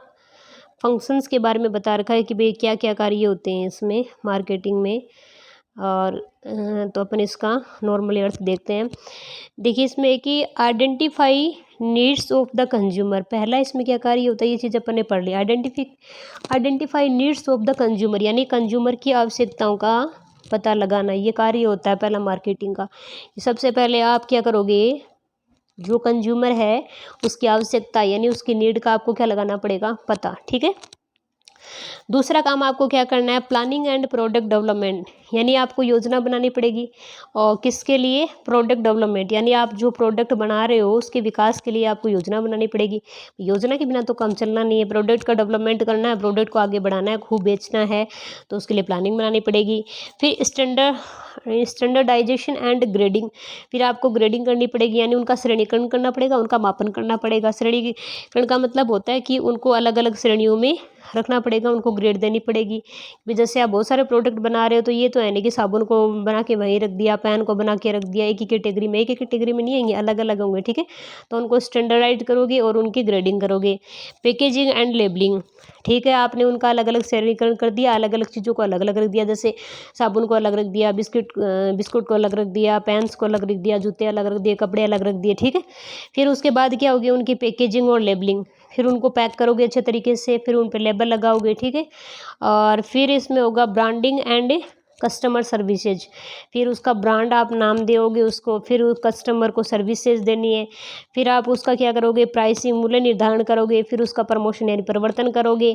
फंक्शंस के बारे में बता रखा है कि भाई क्या क्या कार्य होते हैं इसमें मार्केटिंग में। और तो अपन इसका नॉर्मली अर्थ देखते हैं। देखिए इसमें है कि identify needs of the consumer, पहला इसमें क्या कार्य होता है, ये चीज़ अपन ने पढ़ लिया। Identify needs of the consumer यानी कंज्यूमर की आवश्यकताओं का पता लगाना, ये कार्य होता है पहला मार्केटिंग का। सबसे पहले आप क्या करोगे, जो कंज्यूमर है उसकी आवश्यकता यानी उसकी नीड का आपको क्या लगाना पड़ेगा, पता। ठीक है। दूसरा काम आपको क्या करना है, प्लानिंग एंड प्रोडक्ट डेवलपमेंट, यानी आपको योजना बनानी पड़ेगी। और किसके लिए, प्रोडक्ट डेवलपमेंट, यानी आप जो प्रोडक्ट बना रहे हो उसके विकास के लिए आपको योजना बनानी पड़ेगी। योजना के बिना तो काम चलना नहीं है। प्रोडक्ट का डेवलपमेंट करना है, प्रोडक्ट को आगे बढ़ाना है, खूब बेचना है, तो उसके लिए प्लानिंग बनानी पड़ेगी। फिर स्टैंडर्डाइजेशन एंड ग्रेडिंग, फिर आपको ग्रेडिंग करनी पड़ेगी, यानी उनका श्रेणीकरण करना पड़ेगा, उनका मापन करना पड़ेगा। श्रेणीकरण का मतलब होता है कि उनको अलग अलग श्रेणियों में रखना पड़ेगा, उनको ग्रेड देनी पड़ेगी। जैसे आप बहुत सारे प्रोडक्ट बना रहे हो तो ये तो है नहीं कि साबुन को बना के वहीं रख दिया, पेन को बना के रख दिया एक ही कैटेगरी में, एक ही कैटेगरी में नहीं आएंगे, अलग अलग होंगे। ठीक है। तो उनको स्टैंडर्डाइज करोगे और उनकी ग्रेडिंग करोगे। पैकेजिंग एंड लेबलिंग, ठीक है, आपने उनका अलग अलग श्रेणीकरण कर दिया, अलग अलग चीज़ों को अलग अलग रख दिया। जैसे साबुन को अलग रख दिया, बिस्कुट को अलग रख दिया, पेन्स को अलग रख दिया, जूते अलग रख दिए, कपड़े अलग रख दिए। ठीक है। फिर उसके बाद क्या होगी, उनकी पैकेजिंग और लेबलिंग, फिर उनको पैक करोगे अच्छे तरीके से, फिर उन पर लेबल लगाओगे। ठीक है। और फिर इसमें होगा ब्रांडिंग एंड कस्टमर सर्विसेज, फिर उसका ब्रांड आप नाम दोगे उसको, फिर उस कस्टमर को सर्विसेज देनी है। फिर आप उसका क्या करोगे, प्राइसिंग, मूल्य निर्धारण करोगे, फिर उसका प्रमोशन यानी परिवर्तन करोगे।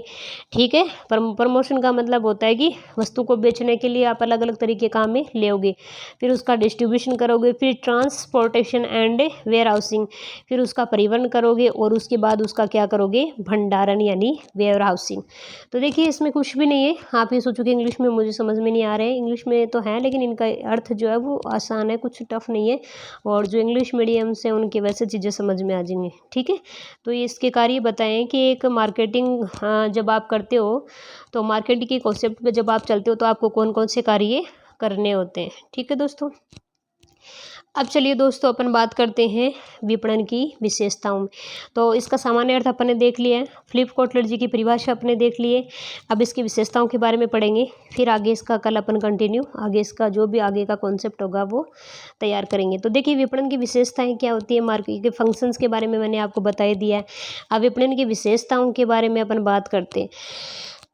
ठीक है। प्रमोशन का मतलब होता है कि वस्तु को बेचने के लिए आप अलग अलग तरीके काम में लेोगे। फिर उसका डिस्ट्रीब्यूशन करोगे, फिर ट्रांसपोर्टेशन एंड वेयर हाउसिंग, फिर उसका परिवहन करोगे, और उसके बाद उसका क्या करोगे, भंडारण यानी वेयर हाउसिंग। तो देखिए इसमें कुछ भी नहीं है, आप ये सोचो कि इंग्लिश में मुझे समझ में नहीं आ रहा है, इंग्लिश में तो है लेकिन इनका अर्थ जो है वो आसान है, कुछ टफ नहीं है। और जो इंग्लिश मीडियम से उनके वैसे चीज़ें समझ में आ जाएंगी। ठीक है। तो ये इसके कार्य बताएं कि एक मार्केटिंग जब आप करते हो तो मार्केटिंग के कॉन्सेप्ट पे जब आप चलते हो तो आपको कौन कौन से कार्य करने होते हैं। ठीक है दोस्तों। अब चलिए दोस्तों अपन बात करते हैं विपणन की विशेषताओं में। तो इसका सामान्य अर्थ अपन ने देख लिया है, फिलिप कोटलर जी की परिभाषा अपने देख लिए। अब इसकी विशेषताओं के बारे में पढ़ेंगे, फिर आगे इसका कल अपन कंटिन्यू आगे इसका जो भी आगे का कॉन्सेप्ट होगा वो तैयार करेंगे। तो देखिए विपणन की विशेषताएं क्या होती है, मार्केट के फंक्शंस के बारे में मैंने आपको बता ही दिया है। अब विपणन की विशेषताओं के बारे में अपन बात करते हैं।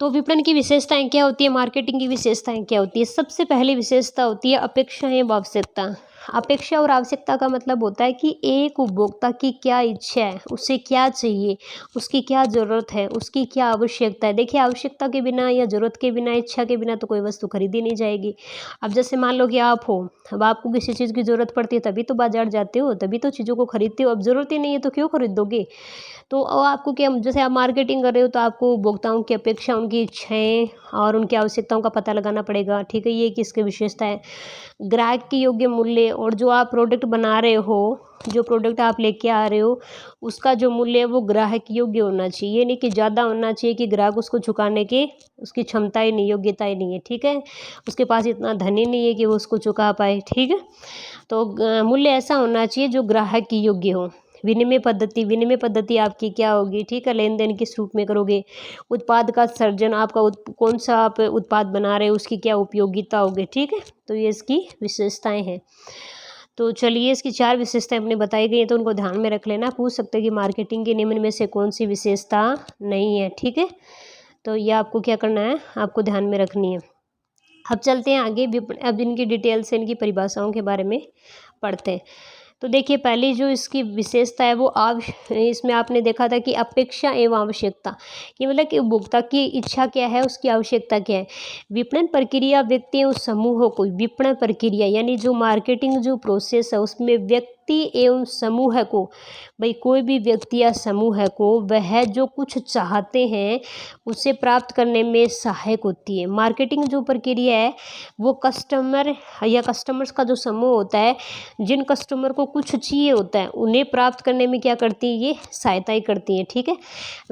तो विपणन की विशेषताएं क्या होती है, मार्केटिंग की विशेषताएं क्या होती है। सबसे पहली विशेषता होती है अपेक्षा एवं आवश्यकता। अपेक्षा और आवश्यकता का मतलब होता है कि एक उपभोक्ता की क्या इच्छा है, उसे क्या चाहिए, उसकी क्या ज़रूरत है, उसकी क्या आवश्यकता है। देखिए आवश्यकता के बिना या ज़रूरत के बिना, इच्छा के बिना तो कोई वस्तु खरीदी नहीं जाएगी। अब जैसे मान लो कि आप हो, अब आपको किसी चीज़ की ज़रूरत पड़ती है तभी तो बाजार जाते हो, तभी तो चीज़ों को खरीदते हो। अब ज़रूरत ही नहीं है तो क्यों खरीदोगे। तो आपको क्या, जैसे आप मार्केटिंग कर रहे हो तो आपको उपभोक्ताओं की अपेक्षा, उनकी इच्छाएं और उनकी आवश्यकताओं का पता लगाना पड़ेगा। ठीक है। ये किसकी विशेषता है, ग्राहक की योग्य मूल्य, और जो आप प्रोडक्ट बना रहे हो, जो प्रोडक्ट आप लेके आ रहे हो उसका जो मूल्य है वो ग्राहक योग्य होना चाहिए। ये नहीं कि ज़्यादा होना चाहिए कि ग्राहक उसको चुकाने की उसकी क्षमता ही नहीं, योग्यता ही नहीं है। ठीक है। उसके पास इतना धन ही नहीं है कि वो उसको चुका पाए। ठीक है। तो मूल्य ऐसा होना चाहिए जो ग्राहक की योग्य हो। विनिमय पद्धति आपकी क्या होगी, ठीक है, लेन देन किस रूप में करोगे। उत्पाद का सर्जन, आपका कौन सा आप उत्पाद बना रहे हो उसकी क्या उपयोगिता होगी। ठीक है। तो ये इसकी विशेषताएं हैं। तो चलिए इसकी 4 विशेषताएं अपने बताई गई हैं तो उनको ध्यान में रख लेना। पूछ सकते हैं कि मार्केटिंग के निम्न में से कौन सी विशेषता नहीं है। ठीक है। तो ये आपको क्या करना है, आपको ध्यान में रखनी है। अब चलते हैं आगे, अब इनकी डिटेल से इनकी परिभाषाओं के बारे में पढ़ते हैं। तो देखिए पहली जो इसकी विशेषता है वो इसमें आपने देखा था कि अपेक्षा एवं आवश्यकता, कि मतलब कि उपभोक्ता की इच्छा क्या है, उसकी आवश्यकता क्या है। विपणन प्रक्रिया व्यक्ति एवं समूहों को, विपणन प्रक्रिया यानी जो मार्केटिंग जो प्रोसेस है उसमें व्यक्ति एवं समूह को, भाई कोई भी व्यक्ति या समूह को वह जो कुछ चाहते हैं उसे प्राप्त करने में सहायक होती है। मार्केटिंग जो प्रक्रिया है वो कस्टमर या कस्टमर्स का जो समूह होता है, जिन कस्टमर को कुछ चाहिए होता है उन्हें प्राप्त करने में क्या करती है, ये सहायता ही करती है। ठीक है।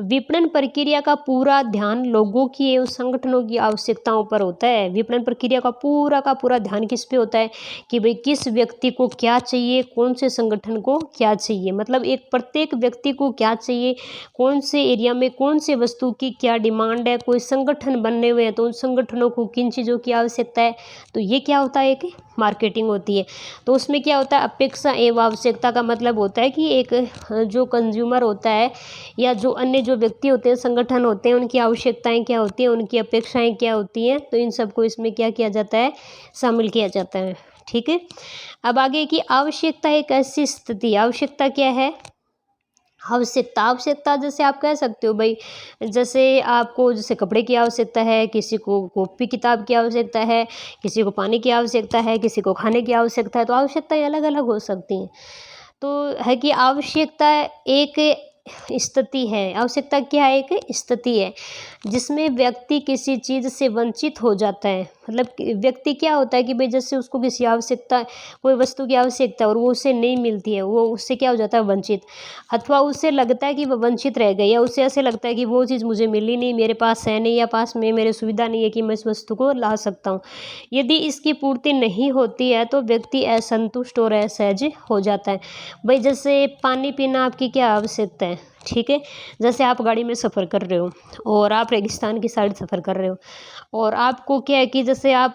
विपणन प्रक्रिया का पूरा ध्यान लोगों की एवं संगठनों की आवश्यकताओं पर होता है। विपणन प्रक्रिया का पूरा ध्यान किस पे होता है कि भाई किस व्यक्ति को क्या चाहिए, कौन से से संगठन को क्या चाहिए, मतलब एक प्रत्येक व्यक्ति को क्या चाहिए, कौन से एरिया में कौन से वस्तु की क्या डिमांड है, कोई संगठन बनने हुए हैं तो उन संगठनों को किन चीज़ों की आवश्यकता है, तो ये क्या होता है, एक मार्केटिंग होती है। तो उसमें क्या होता है, अपेक्षा एवं आवश्यकता का मतलब होता है कि एक जो कंज्यूमर होता है या जो अन्य जो व्यक्ति होते हैं, संगठन होते हैं, उनकी आवश्यकताएं क्या होती हैं, उनकी अपेक्षाएं क्या होती हैं, तो इन सबको इसमें क्या किया जाता है, शामिल किया जाता है। ठीक है, अब आगे की आवश्यकता एक ऐसी स्थिति, आवश्यकता क्या है, आवश्यकता, आवश्यकता जैसे आप कह सकते हो भाई, जैसे आपको जैसे कपड़े की आवश्यकता है, किसी को कॉपी किताब की आवश्यकता है, किसी को पानी की आवश्यकता है, किसी को खाने की आवश्यकता है, तो आवश्यकताएं अलग अलग हो सकती हैं। तो है कि आवश्यकता एक स्थिति है, आवश्यकता क्या है, एक स्थिति है जिसमें व्यक्ति किसी चीज़ से वंचित हो जाता है। मतलब व्यक्ति क्या होता है कि भाई जैसे उसको किसी आवश्यकता, कोई वस्तु की आवश्यकता और वो उसे नहीं मिलती है, वो उससे क्या हो जाता है, वंचित, अथवा उसे लगता है कि वह वंचित रह गई, या उसे ऐसे लगता है कि वो चीज़ मुझे मिली नहीं, मेरे पास है नहीं, या पास में मेरे सुविधा नहीं है कि मैं इस वस्तु को ला सकता हूँ। यदि इसकी पूर्ति नहीं होती है तो व्यक्ति असंतुष्ट और असहज हो जाता है। भाई जैसे पानी पीना आपकी क्या आवश्यकता है, ठीक है, जैसे आप गाड़ी में सफ़र कर रहे हो और आप रेगिस्तान की साइड सफ़र कर रहे हो और आपको क्या है कि जैसे आप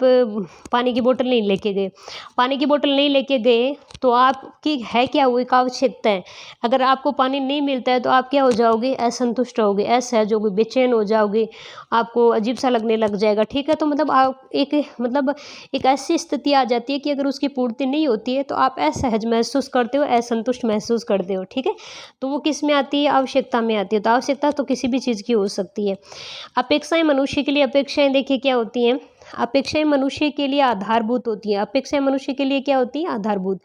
पानी की बोतल नहीं लेके गए, पानी की बोतल नहीं लेके गए तो आपकी है क्या, वो एक आवश्यकता है। अगर आपको पानी नहीं मिलता है तो आप क्या हो जाओगे, असंतुष्ट रहोगे, असहज होगे, बेचैन हो जाओगे, आपको अजीब सा लगने लग जाएगा। ठीक है, तो मतलब आप एक ऐसी स्थिति आ जाती है कि अगर उसकी पूर्ति नहीं होती है तो आप असहज महसूस करते हो, असंतुष्ट महसूस करते हो। ठीक है, तो वो किस में आती है, आवश्यकता में आती है। तो आवश्यकता तो किसी भी चीज़ की हो सकती है। अपेक्षाएं मनुष्य के लिए, अपेक्षाएं देखिए क्या होती हैं, अपेक्षाएं मनुष्य के लिए आधारभूत होती हैं। अपेक्षाएं मनुष्य के लिए क्या होती हैं, आधारभूत,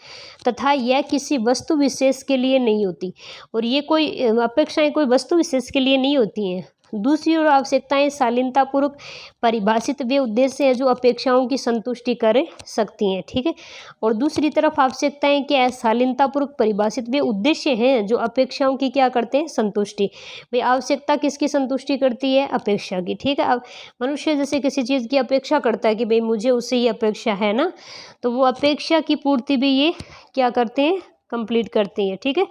तथा यह किसी वस्तु विशेष के लिए नहीं होती। और ये कोई अपेक्षाएं कोई वस्तु विशेष के लिए नहीं होती हैं। दूसरी ओर आवश्यकताएं शालीनतापूर्वक परिभाषित वे उद्देश्य हैं जो अपेक्षाओं की संतुष्टि कर सकती हैं। ठीक है, और दूसरी तरफ आवश्यकताएं क्या है, शालीनतापूर्वक परिभाषित वे उद्देश्य हैं जो अपेक्षाओं की क्या करते हैं, संतुष्टि। भाई आवश्यकता किसकी संतुष्टि करती है, अपेक्षा की। ठीक है, अब मनुष्य जैसे किसी चीज़ की अपेक्षा करता है कि भाई मुझे उससे ये अपेक्षा है ना, तो वो अपेक्षा की पूर्ति भी ये क्या करते हैं, कंप्लीट करते हैं। ठीक है,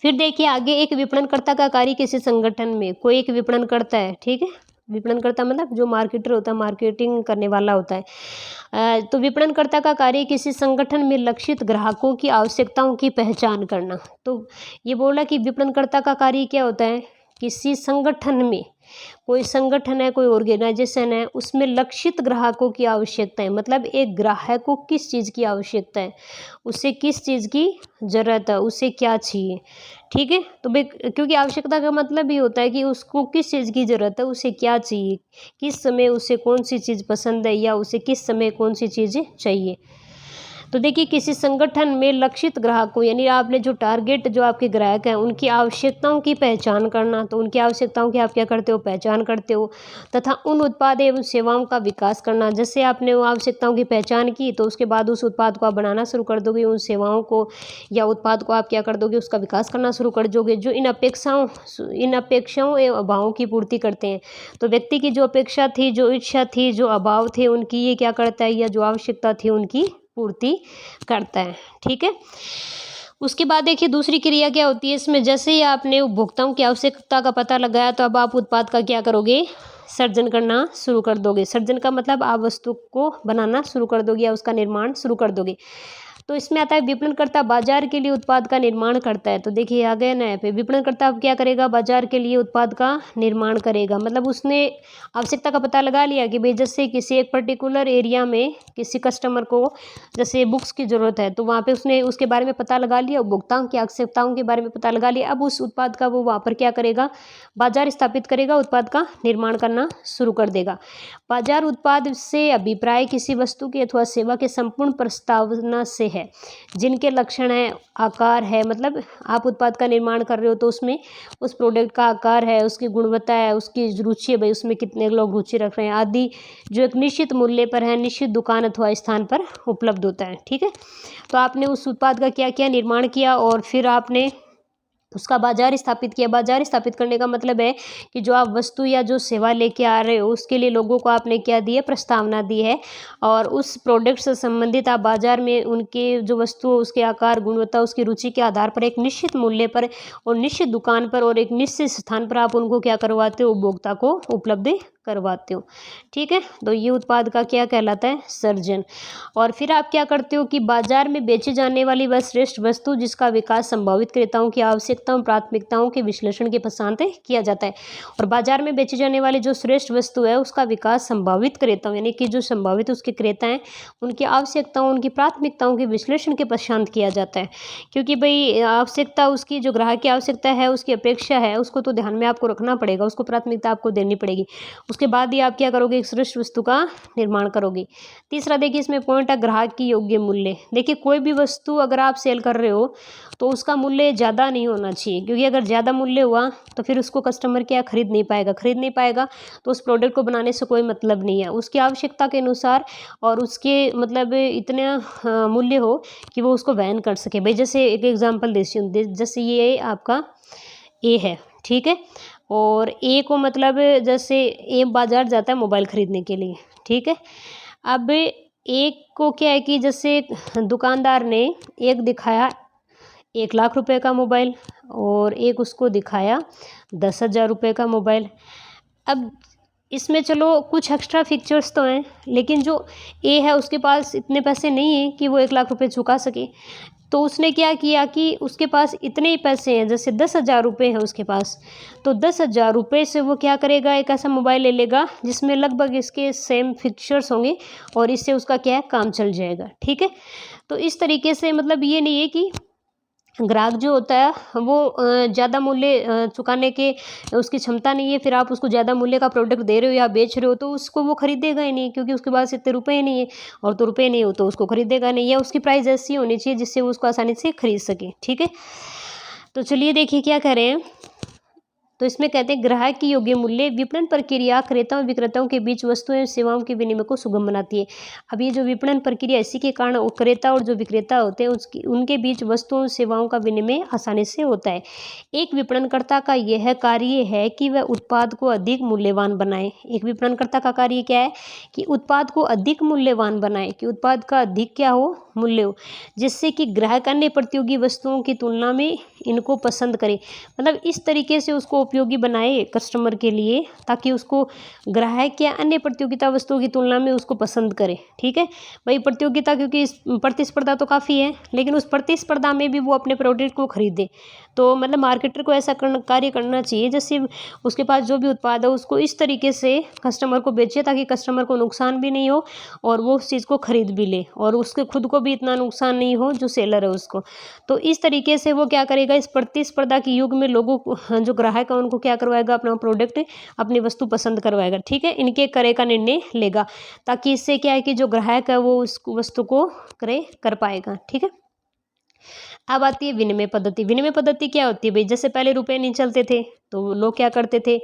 फिर देखिए आगे, एक विपणनकर्ता का कार्य किसी संगठन में, कोई एक विपणन करता है। ठीक है, विपणनकर्ता मतलब जो मार्केटर होता है, मार्केटिंग करने वाला होता है। तो विपणनकर्ता का कार्य किसी संगठन में लक्षित ग्राहकों की आवश्यकताओं की पहचान करना। तो ये बोला कि विपणनकर्ता का कार्य क्या होता है, किसी संगठन में, कोई संगठन है, कोई ऑर्गेनाइजेशन है, उसमें लक्षित ग्राहकों की आवश्यकता है। मतलब एक ग्राहक को किस चीज़ की आवश्यकता है, उसे किस चीज़ की ज़रूरत है, उसे क्या चाहिए। ठीक है, तो भाई क्योंकि आवश्यकता का मतलब ये होता है कि उसको किस चीज़ की ज़रूरत है, उसे क्या चाहिए, किस समय उसे कौन सी चीज़ पसंद है, या उसे किस समय कौन सी चीज़ें चाहिए। तो देखिए किसी संगठन में लक्षित ग्राहकों, यानी आपने जो टारगेट, जो आपके ग्राहक हैं, उनकी आवश्यकताओं की पहचान करना। तो उनकी आवश्यकताओं की आप क्या करते हो, पहचान करते हो, तथा उन उत्पाद एवं सेवाओं का विकास करना। जैसे आपने वो आवश्यकताओं की पहचान की तो उसके बाद उस उत्पाद को आप बनाना शुरू कर दोगे, उन सेवाओं को या उत्पाद को आप क्या कर दोगे, उसका विकास करना शुरू कर दोगे, जो इन अपेक्षाओं एवं अभावों की पूर्ति करते हैं। तो व्यक्ति की जो अपेक्षा थी, जो इच्छा थी, जो अभाव थे उनकी, ये क्या करता है, या जो आवश्यकता थी उनकी पूर्ति करता है। ठीक है, उसके बाद देखिए दूसरी क्रिया क्या होती है इसमें, जैसे ही आपने उपभोक्ताओं की आवश्यकता का पता लगाया तो अब आप उत्पाद का क्या करोगे, सर्जन करना शुरू कर दोगे। सर्जन का मतलब आप वस्तु को बनाना शुरू कर दोगे या उसका निर्माण शुरू कर दोगे। तो इसमें आता है विपणनकर्ता बाजार के लिए उत्पाद का निर्माण करता है। तो देखिए आ गया ना यहाँ पे, विपणनकर्ता अब क्या करेगा, बाजार के लिए उत्पाद का निर्माण करेगा। मतलब उसने आवश्यकता का पता लगा लिया कि भाई जैसे किसी एक पर्टिकुलर एरिया में किसी कस्टमर को जैसे बुक्स की ज़रूरत है, तो वहाँ पे उसने उसके बारे में पता लगा लिया, उपभोक्ताओं की आवश्यकताओं के बारे में पता लगा लिया। अब उस उत्पाद का वो वहाँ पर क्या करेगा, बाजार स्थापित करेगा, उत्पाद का निर्माण करना शुरू कर देगा। बाजार उत्पाद से अभिप्राय किसी वस्तु की अथवा सेवा के संपूर्ण प्रस्तावना से है, जिनके लक्षण है, आकार है। मतलब आप उत्पाद का निर्माण कर रहे हो तो उसमें उस प्रोडक्ट का आकार है, उसकी गुणवत्ता है, उसकी रुचि है, भाई उसमें कितने लोग रुचि रख रहे हैं आदि, जो एक निश्चित मूल्य पर है, निश्चित दुकान अथवा स्थान पर उपलब्ध होता है। ठीक है, तो आपने उस उत्पाद का क्या किया, निर्माण किया, और फिर आपने उसका बाजार स्थापित किया। बाजार स्थापित करने का मतलब है कि जो आप वस्तु या जो सेवा लेके आ रहे हो उसके लिए लोगों को आपने क्या दी है, प्रस्तावना दी है, और उस प्रोडक्ट से संबंधित आप बाजार में उनके जो वस्तु उसके आकार, गुणवत्ता, उसकी रुचि के आधार पर एक निश्चित मूल्य पर और निश्चित दुकान पर और एक निश्चित स्थान पर आप उनको क्या करवाते हो, उपभोक्ता को उपलब्ध करवाते हो। ठीक है, तो ये उत्पाद का क्या कहलाता है, सर्जन। और फिर आप क्या करते हो कि बाजार में बेची जाने वाली वह श्रेष्ठ वस्तु जिसका विकास संभावित क्रेताओं की आवश्यकताओं, प्राथमिकताओं के विश्लेषण के पश्चात किया जाता है। और बाजार में बेची जाने वाली जो श्रेष्ठ वस्तु है उसका विकास संभावित क्रेताओं, यानी कि जो संभावित उसके क्रेता हैं, उनकी आवश्यकताओं, उनकी प्राथमिकताओं के विश्लेषण के पश्चात किया जाता है। क्योंकि भाई आवश्यकता उसकी, जो ग्राहक की आवश्यकता है, उसकी अपेक्षा है, उसको तो ध्यान में आपको रखना पड़ेगा, उसको प्राथमिकता आपको देनी पड़ेगी। उसके बाद ही आप क्या करोगे, एक श्रेष्ठ वस्तु का निर्माण करोगे। तीसरा देखिए इसमें पॉइंट है ग्राहक की योग्य मूल्य। देखिए कोई भी वस्तु अगर आप सेल कर रहे हो तो उसका मूल्य ज़्यादा नहीं होना चाहिए, क्योंकि अगर ज़्यादा मूल्य हुआ तो फिर उसको कस्टमर क्या खरीद नहीं पाएगा, तो उस प्रोडक्ट को बनाने से कोई मतलब नहीं है। उसकी आवश्यकता के अनुसार और उसके मतलब इतना मूल्य हो कि वो उसको वहन कर सके। भाई जैसे एक एग्जांपल देती हूँ, जैसे ये आपका ए है, ठीक है, और ए को मतलब जैसे ए बाजार जाता है मोबाइल खरीदने के लिए, ठीक है। अब एक को क्या है कि जैसे दुकानदार ने एक दिखाया 1,00,000 रुपए का मोबाइल और एक उसको दिखाया 10,000 रुपये का मोबाइल। अब इसमें चलो कुछ एक्स्ट्रा फीचर्स तो हैं, लेकिन जो ए है उसके पास इतने पैसे नहीं हैं कि वो 1,00,000 रुपये चुका सके। तो उसने क्या किया कि उसके पास इतने ही पैसे हैं, जैसे 10,000 रुपये हैं उसके पास, तो 10,000 रुपये से वो क्या करेगा, एक ऐसा मोबाइल ले लेगा जिसमें लगभग इसके सेम फीचर्स होंगे और इससे उसका क्या है, काम चल जाएगा। ठीक है, तो इस तरीके से मतलब ये नहीं है कि ग्राहक जो होता है वो ज़्यादा मूल्य चुकाने के उसकी क्षमता नहीं है, फिर आप उसको ज़्यादा मूल्य का प्रोडक्ट दे रहे हो या बेच रहे हो तो उसको वो खरीदेगा ही नहीं, क्योंकि उसके पास इतने रुपए ही नहीं है, और तो रुपए नहीं हो तो उसको खरीदेगा नहीं, या उसकी प्राइस ऐसी होनी चाहिए जिससे वो उसको आसानी से खरीद सके। ठीक है, तो चलिए देखिए क्या कह रहे हैं। तो इसमें कहते हैं ग्राहक की योग्य मूल्य विपणन प्रक्रिया क्रेताओं विक्रेताओं के बीच वस्तुओं एवं सेवाओं के विनिमय को सुगम बनाती है। अब ये जो विपणन प्रक्रिया, इसी के कारण क्रेता और जो विक्रेता होते हैं उसकी उनके बीच वस्तुओं सेवाओं का विनिमय आसानी से होता है। एक विपणनकर्ता का यह कार्य है कि वह उत्पाद को अधिक मूल्यवान बनाए। एक विपणनकर्ता का कार्य क्या है कि उत्पाद को अधिक मूल्यवान बनाए, कि उत्पाद का अधिक क्या हो, मूल्य हो, जिससे कि ग्राहक अन्य प्रतियोगी वस्तुओं की तुलना में इनको पसंद करे। मतलब इस तरीके से उसको उपयोगी बनाए कस्टमर के लिए, ताकि उसको ग्राहक या अन्य प्रतियोगिता वस्तुओं की तुलना में उसको पसंद करे। ठीक है भाई, प्रतियोगिता क्योंकि प्रतिस्पर्धा तो काफ़ी है, लेकिन उस प्रतिस्पर्धा में भी वो अपने प्रोडक्ट को खरीदे। तो मतलब मार्केटर को ऐसा कार्य करना चाहिए जैसे उसके पास जो भी उत्पाद है उसको इस तरीके से कस्टमर को बेचे ताकि कस्टमर को नुकसान भी नहीं हो और वो उस चीज़ को खरीद भी ले, और उसके खुद को भी इतना नुकसान नहीं हो जो सेलर है उसको। तो इस तरीके से वो क्या करेगा, इस प्रतिस्पर्धा के युग में लोगों को, जो ग्राहक है उनको क्या करवाएगा, अपना प्रोडक्ट, अपनी वस्तु पसंद करवाएगा। ठीक है, इनके क्रय का निर्णय लेगा, ताकि इससे क्या है कि जो ग्राहक है वो उस वस्तु को क्रय कर पाएगा। ठीक है, अब आती है विनिमय पद्धति। विनिमय पद्धति क्या होती है भाई, जैसे पहले रुपए नहीं चलते थे तो लोग क्या करते थे,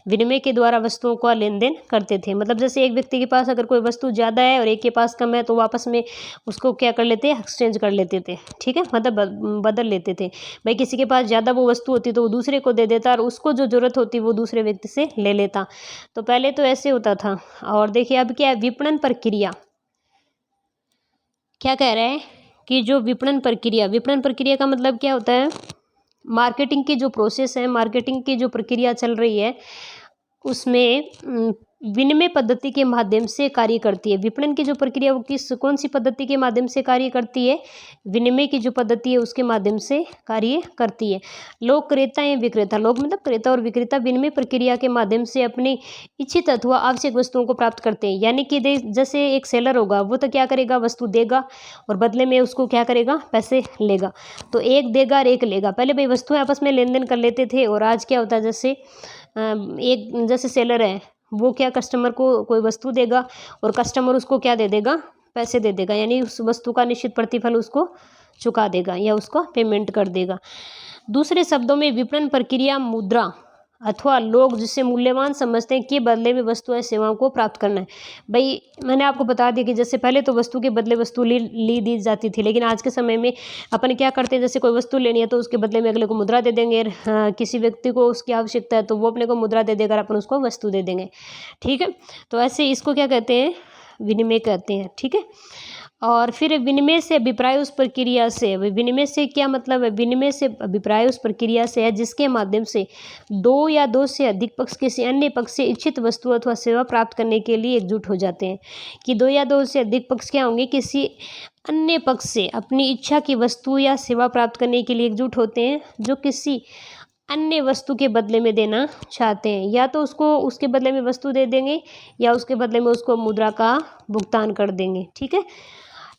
विनिमय के द्वारा वस्तुओं का लेन देन करते थे। मतलब जैसे एक व्यक्ति के पास अगर कोई वस्तु ज़्यादा है और एक के पास कम है तो वापस में उसको क्या कर लेते हैं, एक्सचेंज कर लेते थे। ठीक है, मतलब बदल लेते थे। भाई किसी के पास ज़्यादा वो वस्तु होती तो वो दूसरे को दे देता और उसको जो ज़रूरत होती वो दूसरे व्यक्ति से ले लेता। तो पहले तो ऐसे होता था। और देखिए अब क्या है, विपणन प्रक्रिया क्या कह रहा है कि जो विपणन प्रक्रिया का मतलब क्या होता है, मार्केटिंग की जो प्रोसेस है, मार्केटिंग की जो प्रक्रिया चल रही है उसमें विनिमय पद्धति के माध्यम से कार्य करती है। विपणन की जो प्रक्रिया वो कौन सी पद्धति के माध्यम से कार्य करती है, विनिमय की जो पद्धति है उसके माध्यम से कार्य करती है। लोग क्रेता या विक्रेता, लोग मतलब क्रेता और विक्रेता विनिमय प्रक्रिया के माध्यम से अपनी इच्छित अथवा आवश्यक वस्तुओं को प्राप्त करते हैं। यानी कि जैसे एक सेलर होगा वो तो क्या करेगा, वस्तु देगा और बदले में उसको क्या करेगा, पैसे लेगा। तो एक देगा और एक लेगा। पहले भाई वस्तुएं आपस में लेन देन कर लेते थे, और आज क्या होता है, जैसे एक जैसे सेलर है वो क्या कस्टमर को कोई वस्तु देगा और कस्टमर उसको क्या दे देगा, पैसे दे देगा, यानी उस वस्तु का निश्चित प्रतिफल उसको चुका देगा या उसको पेमेंट कर देगा। दूसरे शब्दों में विपणन प्रक्रिया मुद्रा अथवा लोग जिसे मूल्यवान समझते हैं के बदले में वस्तु या सेवाओं को प्राप्त करना है। भाई मैंने आपको बता दिया कि जैसे पहले तो वस्तु के बदले वस्तु ली दी जाती थी, लेकिन आज के समय में अपन क्या करते हैं, जैसे कोई वस्तु लेनी है तो उसके बदले में अगले को मुद्रा दे देंगे। किसी व्यक्ति को उसकी आवश्यकता है तो वो अपने को मुद्रा दे देकर अपन उसको वस्तु दे देंगे। ठीक है, तो ऐसे इसको क्या कहते हैं, विनिमय कहते हैं। ठीक है, और फिर विनिमय से अभिप्राय उस प्रक्रिया से, विनिमय से क्या मतलब है, विनिमय से अभिप्राय उस प्रक्रिया से है जिसके माध्यम से दो या दो से अधिक पक्ष किसी अन्य पक्ष से इच्छित वस्तु अथवा सेवा प्राप्त करने के लिए एकजुट हो जाते हैं। कि दो या दो से अधिक पक्ष क्या होंगे, किसी अन्य पक्ष से अपनी इच्छा की वस्तु या सेवा प्राप्त करने के लिए एकजुट होते हैं, जो किसी अन्य वस्तु के बदले में देना चाहते हैं। या तो उसको उसके बदले में वस्तु दे देंगे या उसके बदले में उसको मुद्रा का भुगतान कर देंगे। ठीक है,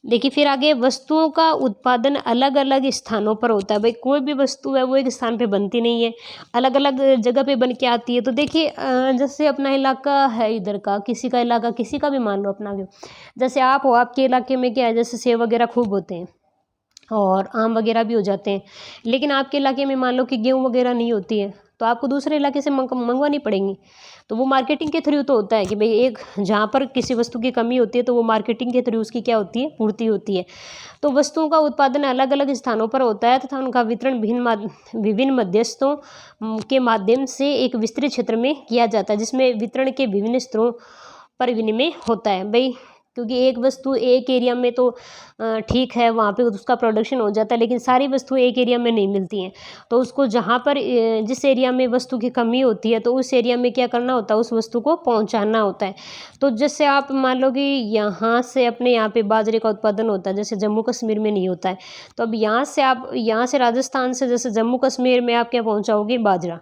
देखिए फिर आगे, वस्तुओं का उत्पादन अलग अलग स्थानों पर होता है। भाई कोई भी वस्तु है वो एक स्थान पे बनती नहीं है, अलग अलग जगह पे बन के आती है। तो देखिए जैसे अपना इलाका है इधर का, किसी का इलाका किसी का भी मान लो अपना, जैसे आप हो, आपके इलाके में क्या है, जैसे सेब वगैरह खूब होते हैं और आम वगैरह भी हो जाते हैं, लेकिन आपके इलाके में मान लो कि गेहूँ वगैरह नहीं होती है, तो आपको दूसरे इलाके से मंगवानी पड़ेंगी। तो वो मार्केटिंग के थ्रू तो होता है कि भाई एक जहाँ पर किसी वस्तु की कमी होती है तो वो मार्केटिंग के थ्रू उसकी क्या होती है, पूर्ति होती है। तो वस्तुओं का उत्पादन अलग अलग स्थानों पर होता है तथा उनका वितरण विभिन्न मध्यस्थों के माध्यम से एक विस्तृत क्षेत्र में किया जाता है, जिसमें वितरण के विभिन्न स्तरों पर विनिमय होता है। भाई क्योंकि एक वस्तु एक एरिया में तो ठीक है, वहाँ पे उसका प्रोडक्शन हो जाता है, लेकिन सारी वस्तुएं एक एरिया में नहीं मिलती हैं। तो उसको जहाँ पर जिस एरिया में वस्तु की कमी होती है तो उस एरिया में क्या करना होता है, उस वस्तु को पहुँचाना होता है। तो जैसे आप मान लो कि यहाँ से अपने यहाँ पे बाजरे का उत्पादन होता है, जैसे जम्मू कश्मीर में नहीं होता है, तो अब यहाँ से राजस्थान से जैसे जम्मू कश्मीर में आप क्या पहुँचाओगे, बाजरा।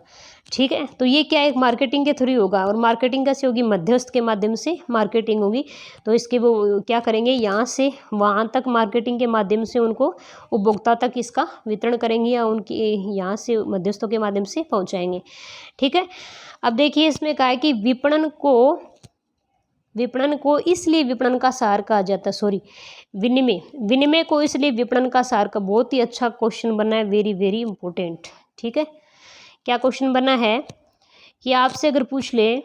ठीक है, तो ये क्या एक मार्केटिंग के थ्रू होगा, और मार्केटिंग कैसे होगी, मध्यस्थ के माध्यम से मार्केटिंग होगी। तो इसके वो क्या करेंगे, यहाँ से वहाँ तक मार्केटिंग के माध्यम से उनको उपभोक्ता तक इसका वितरण करेंगे या उनकी यहाँ से मध्यस्थों के माध्यम से पहुँचाएंगे। ठीक है, अब देखिए इसमें कहा है कि विपणन को इसलिए विपणन का सार कहा जाता है, सॉरी विनिमय को इसलिए विपणन का सार का, बहुत ही अच्छा क्वेश्चन बना है, वेरी वेरी इंपॉर्टेंट। ठीक है, क्या क्वेश्चन बना है कि आपसे अगर पूछ ले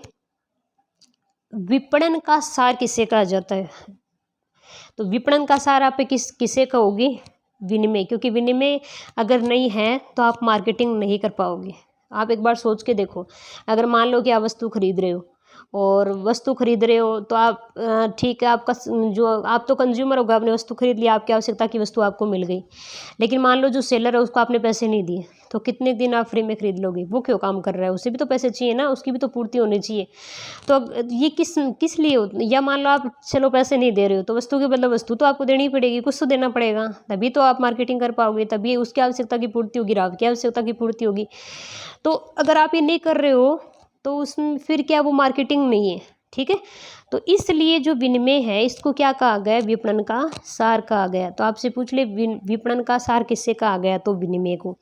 विपणन का सार किसे कहा जाता है, तो विपणन का सार आप किसे कहोगे, विनिमय। क्योंकि विनिमय अगर नहीं है तो आप मार्केटिंग नहीं कर पाओगे। आप एक बार सोच के देखो, अगर मान लो कि आप वस्तु खरीद रहे हो तो आप ठीक है, आपका जो आप तो कंज्यूमर होगा, आपने वस्तु खरीद लिया, आपकी आवश्यकता की वस्तु आपको मिल गई, लेकिन मान लो जो सेलर है उसको आपने पैसे नहीं दिए, तो कितने दिन आप फ्री में खरीद लोगे, वो क्यों काम कर रहा है, उसे भी तो पैसे चाहिए ना, उसकी भी तो पूर्ति होनी चाहिए। तो अब ये किस लिए या मान लो आप चलो पैसे नहीं दे रहे हो तो वस्तु के बदले वस्तु तो आपको देनी पड़ेगी, कुछ तो देना पड़ेगा, तभी तो आप मार्केटिंग कर पाओगे, तभी उसकी आवश्यकता की पूर्ति होगी, आपकी आवश्यकता की पूर्ति होगी। तो अगर आप ये नहीं कर रहे हो तो उसमें फिर क्या, वो मार्केटिंग नहीं है। ठीक है, तो इसलिए जो विनिमय है इसको क्या कहा गया, विपणन का सार कहा गया। तो आपसे पूछ ले विपणन का सार किससे कहा गया, तो विनिमय को।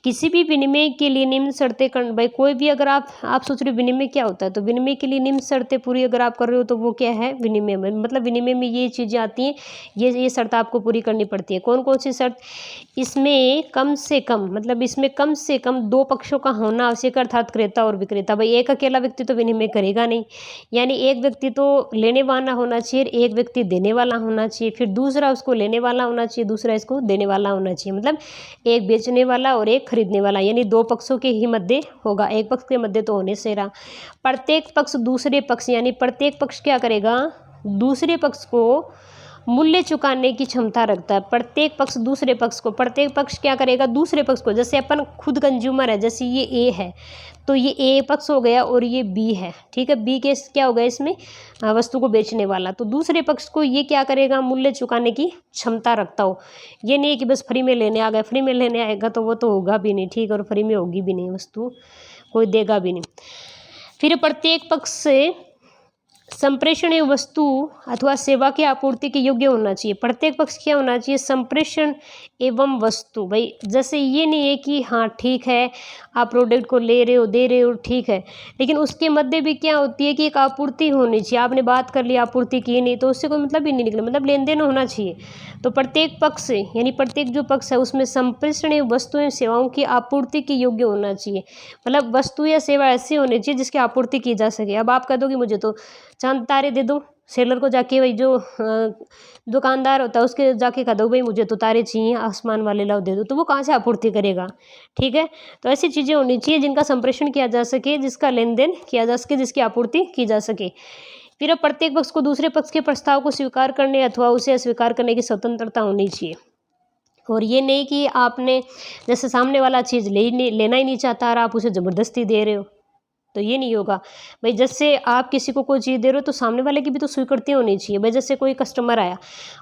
किसी भी विनिमय के लिए निम्न शर्तें कर, भाई कोई भी अगर आप सोच रहे हो विनिमय क्या होता है, तो विनिमय के लिए निम्न शर्तें पूरी अगर आप कर रहे हो तो वो क्या है, विनिमय में, मतलब विनिमय में ये चीज़ें आती हैं, ये शर्त आपको पूरी करनी पड़ती है। कौन कौन सी शर्त, इसमें कम से कम दो पक्षों का होना आवश्यक, अर्थात क्रेता और विक्रेता। भाई एक अकेला व्यक्ति तो विनिमय करेगा नहीं, यानी एक व्यक्ति तो लेने वाला होना चाहिए, एक व्यक्ति देने वाला होना चाहिए, फिर दूसरा उसको लेने वाला होना चाहिए, दूसरा इसको देने वाला होना चाहिए, मतलब एक बेचने वाला और एक खरीदने वाला, यानी दो पक्षों के ही मध्य होगा, एक पक्ष के मध्य तो होने से रहा। प्रत्येक पक्ष दूसरे पक्ष, यानी प्रत्येक पक्ष क्या करेगा, दूसरे पक्ष को मूल्य चुकाने की क्षमता रखता है। प्रत्येक पक्ष क्या करेगा, दूसरे पक्ष को, जैसे अपन खुद कंज्यूमर है, जैसे ये ए है तो ये ए पक्ष हो गया और ये बी है। ठीक है, बी के क्या हो गया इसमें, वस्तु को बेचने वाला, तो दूसरे पक्ष को ये क्या करेगा, मूल्य चुकाने की क्षमता रखता हो। ये नहीं कि बस फ्री में लेने आ गए, फ्री में लेने आएगा तो वो तो होगा भी नहीं, ठीक, और फ्री में होगी भी नहीं वस्तु, कोई देगा भी नहीं। फिर प्रत्येक पक्ष से संप्रेषण एवं वस्तु अथवा सेवा की आपूर्ति के योग्य होना चाहिए। प्रत्येक पक्ष क्या होना चाहिए? संप्रेषण एवं वस्तु। भाई जैसे ये नहीं है कि हाँ ठीक है आप प्रोडक्ट को ले रहे हो दे रहे हो ठीक है, लेकिन उसके मध्य भी क्या होती है कि एक आपूर्ति होनी चाहिए। आपने बात कर ली आपूर्ति की नहीं तो उससे कोई मतलब ही नहीं निकला, मतलब लेन देन होना चाहिए। तो प्रत्येक पक्ष यानी प्रत्येक जो पक्ष है उसमें संप्रेषण एवं वस्तु एवं सेवाओं की आपूर्ति के योग्य होना चाहिए। मतलब वस्तु या सेवा ऐसी होनी चाहिए जिसकी आपूर्ति की जा सके। अब आप कह दो कि मुझे तो चांद तारे दे दो, सेलर को जाके भाई जो दुकानदार होता है उसके जाके कह दो भाई मुझे तो तारे चाहिए आसमान वाले लाओ दे दो, तो वो कहाँ से आपूर्ति करेगा? ठीक है, तो ऐसी चीज़ें होनी चाहिए जिनका संप्रेषण किया जा सके, जिसका लेन देन किया जा सके, जिसकी आपूर्ति की जा सके। फिर अब प्रत्येक पक्ष को दूसरे पक्ष के प्रस्ताव को स्वीकार करने अथवा उसे अस्वीकार करने की स्वतंत्रता होनी चाहिए। और ये नहीं कि आपने जैसे सामने वाला चीज़ लेना ही नहीं चाहता और आप उसे ज़बरदस्ती दे रहे हो, तो ये नहीं होगा। भाई जैसे आप किसी को कोई चीज़ दे रहे हो तो सामने वाले की भी तो स्वीकृति होनी चाहिए। भाई जैसे कोई कस्टमर आया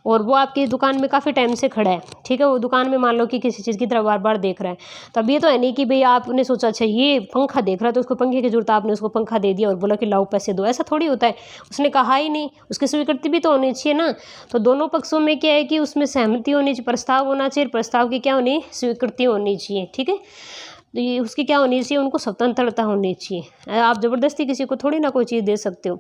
और वो आपकी दुकान में काफ़ी टाइम से खड़ा है, ठीक है, वो दुकान में मान लो कि किसी चीज़ की तरफ बार बार देख रहा है, तो अब ये तो है नहीं कि भाई आपने सोचा अच्छा ये पंखा देख रहा है तो उसको पंखे की जरूरत, आपने उसको पंखा दे दिया और बोला कि लाओ पैसे दो, ऐसा थोड़ी होता है। उसने कहा ही नहीं, उसकी स्वीकृति भी तो होनी चाहिए ना। तो दोनों पक्षों में क्या है कि उसमें सहमति होनी चाहिए, प्रस्ताव होना चाहिए, प्रस्ताव की क्या होनी, स्वीकृति होनी चाहिए। ठीक है, तो ये उसकी क्या होनी चाहिए, उनको स्वतंत्रता होनी चाहिए। आप ज़बरदस्ती किसी को थोड़ी ना कोई चीज़ दे सकते हो।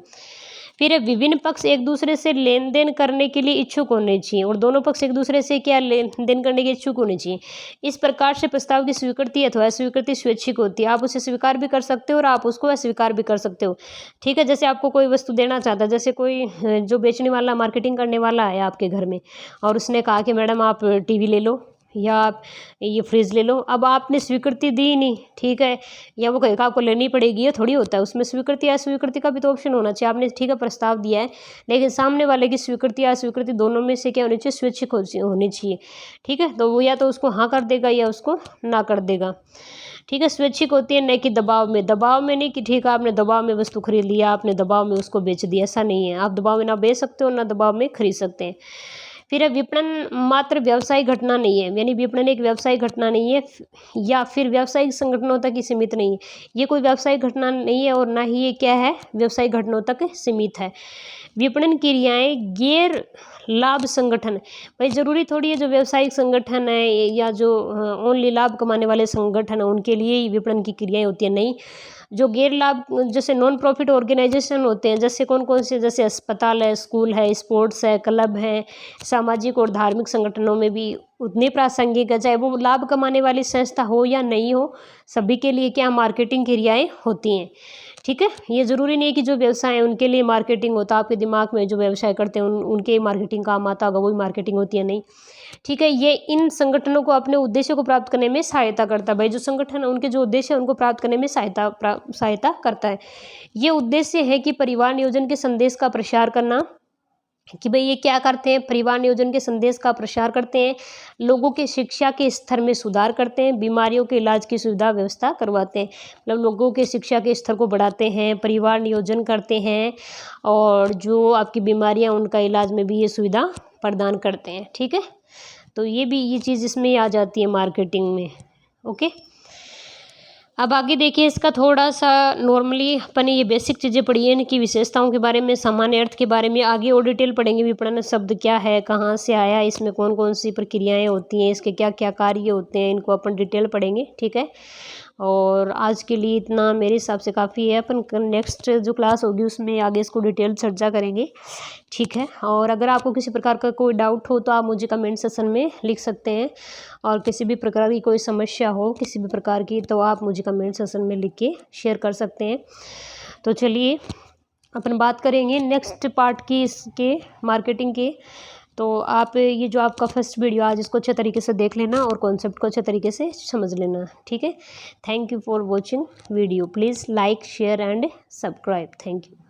फिर विभिन्न पक्ष एक दूसरे से लेन देन करने के लिए इच्छुक होने चाहिए और दोनों पक्ष एक दूसरे से क्या लेन देन करने के इच्छुक होने चाहिए। इस प्रकार से प्रस्ताव की स्वीकृति अथवा अस्वीकृति स्वैच्छिक होती है। आप उसे स्वीकार भी कर सकते हो और आप उसको अस्वीकार भी कर सकते हो। ठीक है, जैसे आपको कोई वस्तु देना चाहता है, जैसे कोई जो बेचने वाला मार्केटिंग करने वाला है आपके घर में और उसने कहा कि मैडम आप टीवी ले लो या आप ये फ्रिज ले लो, अब आपने स्वीकृति दी नहीं, ठीक है, या वो कहेगा आपको लेनी पड़ेगी, ये थोड़ी होता है। उसमें स्वीकृति या अस्वीकृति का भी तो ऑप्शन होना चाहिए। आपने ठीक है प्रस्ताव दिया है, लेकिन सामने वाले की स्वीकृति या अस्वीकृति दोनों में से क्या होनी चाहिए, स्वैच्छिक होनी चाहिए। ठीक है, तो वो या तो उसको हाँ कर देगा या उसको ना कर देगा। ठीक है, स्वैच्छिक होती है, न कि दबाव में। दबाव में नहीं कि ठीक है आपने दबाव में वस्तु खरीद लिया, आपने दबाव में उसको बेच दिया, ऐसा नहीं है। आप दबाव में ना बेच सकते हो ना दबाव में खरीद सकते हैं। फिर विपणन मात्र व्यावसायिक घटना नहीं है, यानी विपणन एक व्यावसायिक घटना नहीं है या फिर व्यावसायिक संगठनों तक ही सीमित नहीं है। ये कोई व्यावसायिक घटना नहीं है और ना ही ये क्या है, व्यावसायिक घटनाओं तक सीमित है। विपणन क्रियाएं गैर लाभ संगठन, भाई जरूरी थोड़ी है जो व्यावसायिक संगठन है या जो ओनली लाभ कमाने वाले संगठन है उनके लिए ही विपणन की क्रियाएं होती है, नहीं। जो गैर लाभ जैसे नॉन प्रॉफिट ऑर्गेनाइजेशन होते हैं, जैसे कौन कौन से, जैसे अस्पताल है, स्कूल है, स्पोर्ट्स है, क्लब है, सामाजिक और धार्मिक संगठनों में भी उतनी प्रासंगिक है, चाहे वो लाभ कमाने वाली संस्था हो या नहीं हो, सभी के लिए क्या मार्केटिंग क्रियाएं होती हैं। ठीक है, ये ज़रूरी नहीं है कि जो व्यवसाय है उनके लिए मार्केटिंग होता है। आपके दिमाग में जो व्यवसाय करते हैं उनके मार्केटिंग काम आता होगा, वही मार्केटिंग होती है, नहीं। ठीक है, ये इन संगठनों को अपने उद्देश्य को प्राप्त करने में सहायता करता है। भाई जो संगठन है उनके जो उद्देश्य है उनको प्राप्त करने में सहायता करता है। ये उद्देश्य है कि परिवार नियोजन के संदेश का प्रसार करना, कि भाई ये क्या करते हैं, परिवार नियोजन के संदेश का प्रसार करते हैं, लोगों के शिक्षा के स्तर में सुधार करते हैं, बीमारियों के इलाज की सुविधा व्यवस्था करवाते हैं। मतलब लोगों के शिक्षा के स्तर को बढ़ाते हैं, परिवार नियोजन करते हैं और जो आपकी बीमारियां उनका इलाज में भी ये सुविधा प्रदान करते हैं। ठीक है, तो ये चीज़ इसमें आ जाती है मार्केटिंग में। ओके, अब आगे देखिए इसका थोड़ा सा नॉर्मली अपन ये बेसिक चीज़ें पढ़ी है, इनकी विशेषताओं के बारे में, सामान्य अर्थ के बारे में आगे और डिटेल पढ़ेंगे। विपणन शब्द क्या है, कहाँ से आया, इसमें कौन कौन सी प्रक्रियाएं होती हैं, इसके क्या क्या कार्य होते हैं, इनको अपन डिटेल पढ़ेंगे। ठीक है, और आज के लिए इतना मेरे हिसाब से काफ़ी है। अपन नेक्स्ट जो क्लास होगी उसमें आगे इसको डिटेल चर्चा करेंगे। ठीक है, और अगर आपको किसी प्रकार का कोई डाउट हो तो आप मुझे कमेंट सेक्शन में लिख सकते हैं, और किसी भी प्रकार की कोई समस्या हो किसी भी प्रकार की तो आप मुझे कमेंट सेक्शन में लिख के शेयर कर सकते हैं। तो चलिए अपन बात करेंगे नेक्स्ट पार्ट की, इसके मार्केटिंग के। तो आप ये जो आपका फर्स्ट वीडियो आज इसको अच्छे तरीके से देख लेना और कॉन्सेप्ट को अच्छे तरीके से समझ लेना। ठीक है, thank you for watching video, please like share and subscribe. Thank you.